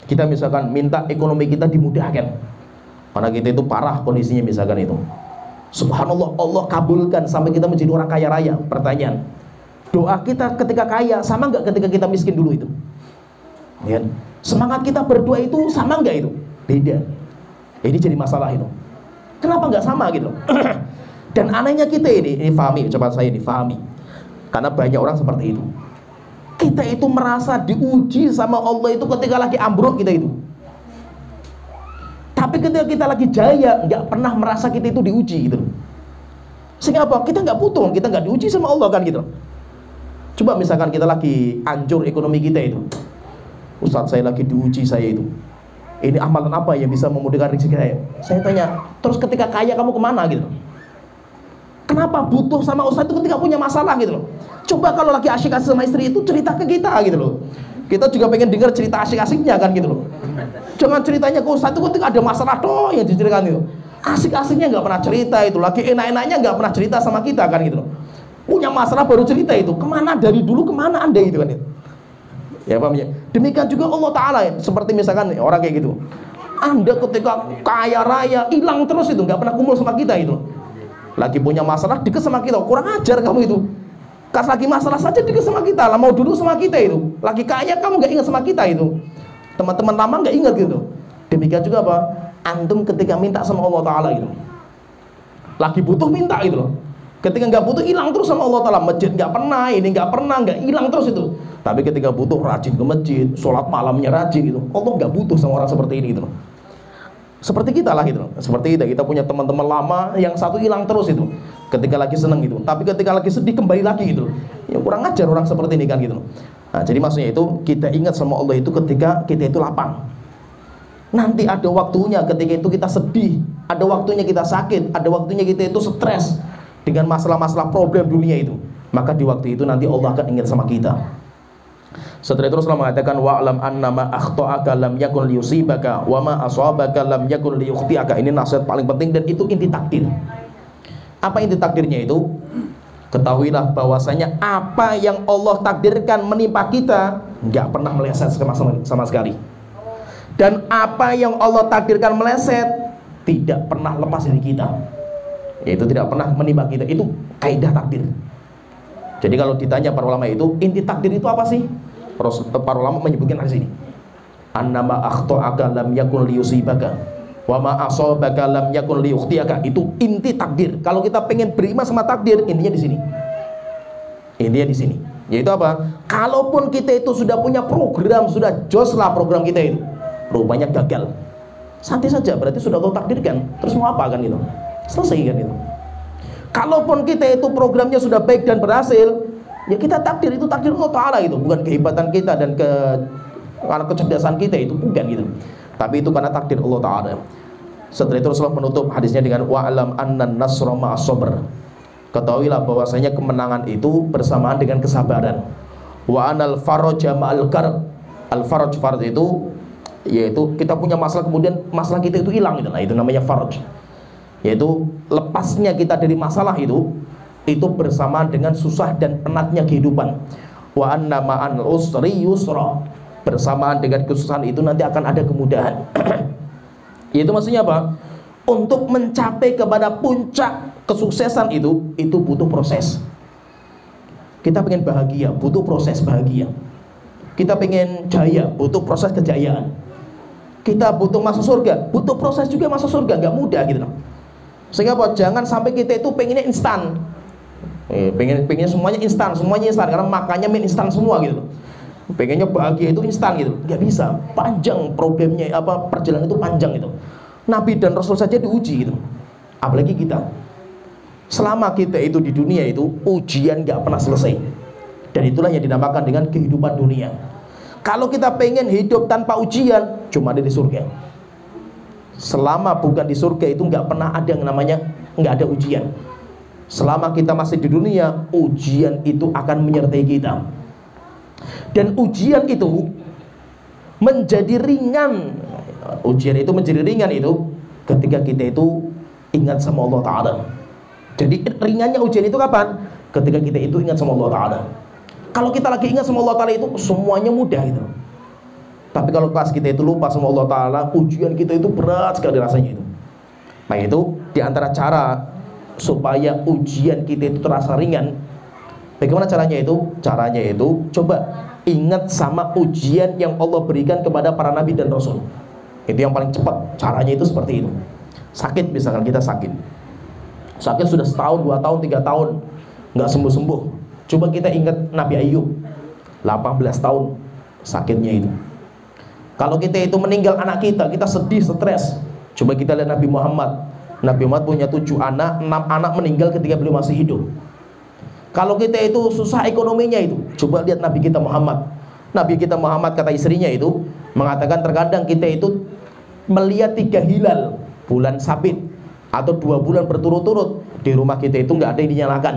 kita misalkan minta ekonomi kita dimudahkan karena kita itu parah kondisinya misalkan itu, subhanallah Allah kabulkan sampai kita menjadi orang kaya raya. Pertanyaan, doa kita ketika kaya sama nggak ketika kita miskin dulu itu? Ya, semangat kita berdoa itu sama nggak itu? Beda. Ini jadi masalah itu. Kenapa nggak sama gitu? Dan anehnya kita ini fahami, coba saya ini fahami, karena banyak orang seperti itu. Kita itu merasa diuji sama Allah itu ketika lagi ambruk kita itu. Tapi ketika kita lagi jaya, nggak pernah merasa kita itu diuji gitu. Sehingga apa? Kita nggak butuh, kita nggak diuji sama Allah kan gitu. Coba misalkan kita lagi hancur ekonomi kita itu, Ustadz saya lagi diuji saya itu. Ini amalan apa yang bisa memudahkan rezeki saya? Saya tanya, terus ketika kaya kamu kemana gitu? Kenapa butuh sama Ustadz itu ketika punya masalah gitu loh? Coba kalau lagi asik-asik sama istri itu cerita ke kita gitu loh. Kita juga pengen dengar cerita asik-asiknya kan gitu loh. Jangan ceritanya ke Ustadz itu ketika ada masalah doh yang diceritakan itu. Asik-asiknya nggak pernah cerita itu. Lagi enak-enaknya nggak pernah cerita sama kita kan gitu loh. Punya masalah baru cerita itu. Kemana dari dulu kemana anda itu kan itu? Ya paham ya? Demikian juga Allah Ta'ala ya. Seperti misalkan orang kayak gitu, anda ketika kaya raya hilang terus itu, nggak pernah kumpul sama kita itu. Lagi punya masalah deket sama kita, kurang ajar kamu itu. Kas lagi masalah saja deket sama kita lah, mau duduk sama kita itu. Lagi kaya kamu nggak ingat sama kita itu. Teman-teman lama nggak ingat gitu. Demikian juga apa? Antum ketika minta sama Allah Ta'ala itu, lagi butuh minta itu loh. Ketika nggak butuh hilang terus sama Allah Ta'ala. Masjid nggak pernah, ini nggak pernah, nggak hilang terus itu. Tapi ketika butuh rajin ke masjid, sholat malamnya rajin gitu. Allah nggak butuh sama orang seperti ini gitu loh. Seperti kita lah gitu loh. Seperti kita punya teman-teman lama yang satu hilang terus itu. Ketika lagi seneng gitu, tapi ketika lagi sedih kembali lagi gitu. Ya kurang ajar orang seperti ini kan gitu loh. Nah, jadi maksudnya itu kita ingat sama Allah itu ketika kita itu lapang. Nanti ada waktunya ketika itu kita sedih, ada waktunya kita sakit, ada waktunya kita itu stres dengan masalah-masalah problem dunia itu. Maka di waktu itu nanti Allah akan ingat sama kita. Setelah itu Rasulullah mengatakan wa'lam annama akhta'aka lam yakun liyusibaka wa ma asabaka lam yakun liyukhti'aka. Ini nasihat paling penting dan itu inti takdir. Apa inti takdirnya itu? Ketahuilah bahwasanya apa yang Allah takdirkan menimpa kita nggak pernah meleset sama sekali. Dan apa yang Allah takdirkan meleset tidak pernah lepas dari kita. Yaitu tidak pernah menimpa kita. Itu kaidah takdir. Jadi kalau ditanya para ulama itu, inti takdir itu apa sih? Para ulama menyebutkan di sini. Annama akhta'aka lam yakun liyusibaka wa ma asabaka lam yakun liyukhtiaka. Itu inti takdir. Kalau kita pengen beriman sama takdir, intinya di sini. Intinya di sini. Yaitu apa? Kalaupun kita itu sudah punya program, sudah jos lah program kita itu, rupanya gagal. Santai saja, berarti sudah Allah takdirkan. Terus mau apa kan itu? Selesai kan itu. Kalaupun kita itu programnya sudah baik dan berhasil, ya kita takdir, itu takdir Allah Ta'ala itu. Bukan kehebatan kita dan karena kecerdasan kita itu, bukan gitu. Tapi itu karena takdir Allah Ta'ala. Setelah itu Rasulullah menutup hadisnya dengan wa'alam annan nasra ma'as sabr. Ketahuilah bahwasanya kemenangan itu bersamaan dengan kesabaran. Wa anal faraja ma'al karb. Al faraj itu yaitu kita punya masalah kemudian masalah kita itu hilang gitu. Nah, itu namanya faraj. Yaitu lepasnya kita dari masalah itu bersamaan dengan susah dan penatnya kehidupan. Wa anna ma'al usri yusra. Bersamaan dengan kesusahan itu nanti akan ada kemudahan. Yaitu maksudnya apa? Untuk mencapai kepada puncak kesuksesan itu butuh proses. Kita pengen bahagia, butuh proses bahagia. Kita pengen jaya, butuh proses kejayaan. Kita butuh masuk surga, butuh proses juga masuk surga. Gak mudah gitu loh. Sehingga apa? Jangan sampai kita itu pengennya instan. Pengen semuanya instan karena makannya mie instan semua gitu. Pengennya bahagia itu instan gitu. Gak bisa. Panjang problemnya, perjalanan itu panjang gitu. Nabi dan Rasul saja diuji gitu. Apalagi kita. Selama kita itu di dunia itu ujian gak pernah selesai. Dan itulah yang dinamakan dengan kehidupan dunia. Kalau kita pengen hidup tanpa ujian, cuma ada di surga. Selama bukan di surga itu nggak pernah ada yang namanya nggak ada ujian. Selama kita masih di dunia, ujian itu akan menyertai kita. Dan ujian itu menjadi ringan. Ujian itu menjadi ringan itu ketika kita itu ingat sama Allah Ta'ala. Jadi ringannya ujian itu kapan? Ketika kita itu ingat sama Allah Ta'ala. Kalau kita lagi ingat sama Allah Ta'ala itu semuanya mudah gitu. Tapi kalau pas kita itu lupa sama Allah Ta'ala, ujian kita itu berat sekali rasanya itu. Nah itu diantara cara supaya ujian kita itu terasa ringan. Bagaimana caranya itu? Caranya itu coba ingat sama ujian yang Allah berikan kepada para nabi dan rasul. Itu yang paling cepat. Caranya itu seperti itu. Sakit misalkan kita sakit sudah setahun, 2 tahun, 3 tahun nggak sembuh-sembuh. Coba kita ingat Nabi Ayub 18 tahun sakitnya itu. Kalau kita itu meninggal anak kita sedih, stres. Coba kita lihat Nabi Muhammad. Nabi Muhammad punya 7 anak, 6 anak meninggal ketika beliau masih hidup. Kalau kita itu susah ekonominya itu, coba lihat Nabi kita Muhammad. Nabi kita Muhammad kata istrinya itu mengatakan terkadang kita itu melihat 3 hilal bulan sabit atau 2 bulan berturut-turut di rumah kita itu nggak ada yang dinyalakan.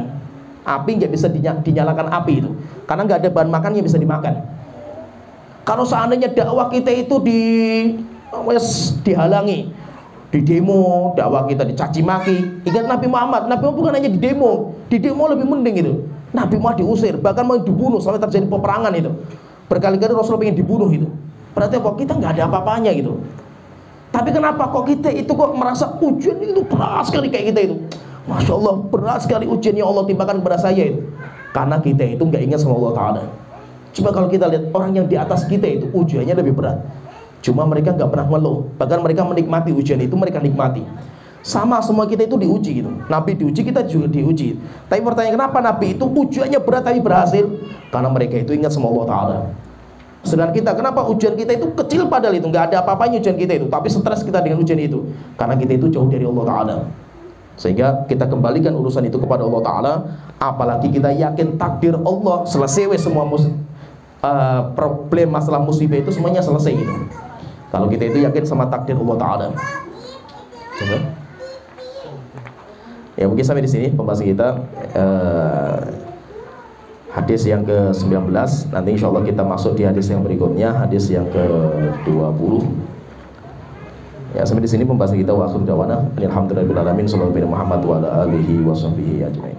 Api nggak bisa dinyalakan api itu, karena nggak ada bahan makan yang bisa dimakan. Kalau seandainya dakwah kita itu dihalangi, di demo, dakwah kita dicaci maki. Ingat Nabi Muhammad bukan hanya di demo lebih mending itu. Nabi Muhammad diusir, bahkan mau dibunuh sampai terjadi peperangan itu. Berkali-kali Rasul pengen dibunuh itu. Berarti apa? Kita nggak ada apa-apanya gitu. Tapi kenapa kok kita itu kok merasa ujian itu berat sekali kayak kita itu? Masya Allah, berat sekali ujian yang Allah timpakan kepada saya itu. Karena kita itu nggak ingat sama Allah Ta'ala. Coba kalau kita lihat orang yang di atas kita itu ujiannya lebih berat. Cuma mereka nggak pernah ngeluh, bahkan mereka menikmati ujian itu, mereka nikmati. Sama semua kita itu diuji gitu. Nabi diuji, kita juga diuji. Tapi pertanyaan kenapa Nabi itu ujiannya berat tapi berhasil? Karena mereka itu ingat sama Allah Ta'ala. Sedangkan kita, kenapa ujian kita itu kecil padahal itu nggak ada apa-apanya ujian kita itu, tapi stres kita dengan ujian itu? Karena kita itu jauh dari Allah Ta'ala. Sehingga kita kembalikan urusan itu kepada Allah Ta'ala. Apalagi kita yakin takdir Allah selesai semua problem masalah musibah itu semuanya selesai gitu. Kalau kita itu yakin sama takdir Allah Ta'ala. Coba. Ya mungkin sampai di sini pembahasan kita. Hadis yang ke-19. Nanti insya Allah kita masuk di hadis yang berikutnya, hadis yang ke-20. Ya sampai di sini pembahasan kita. Wa akhiru da'wana alhamdulillahirabbil alamin. Sallallahu alaihi Muhammad wa ala alihi wa sahbihi ajmain.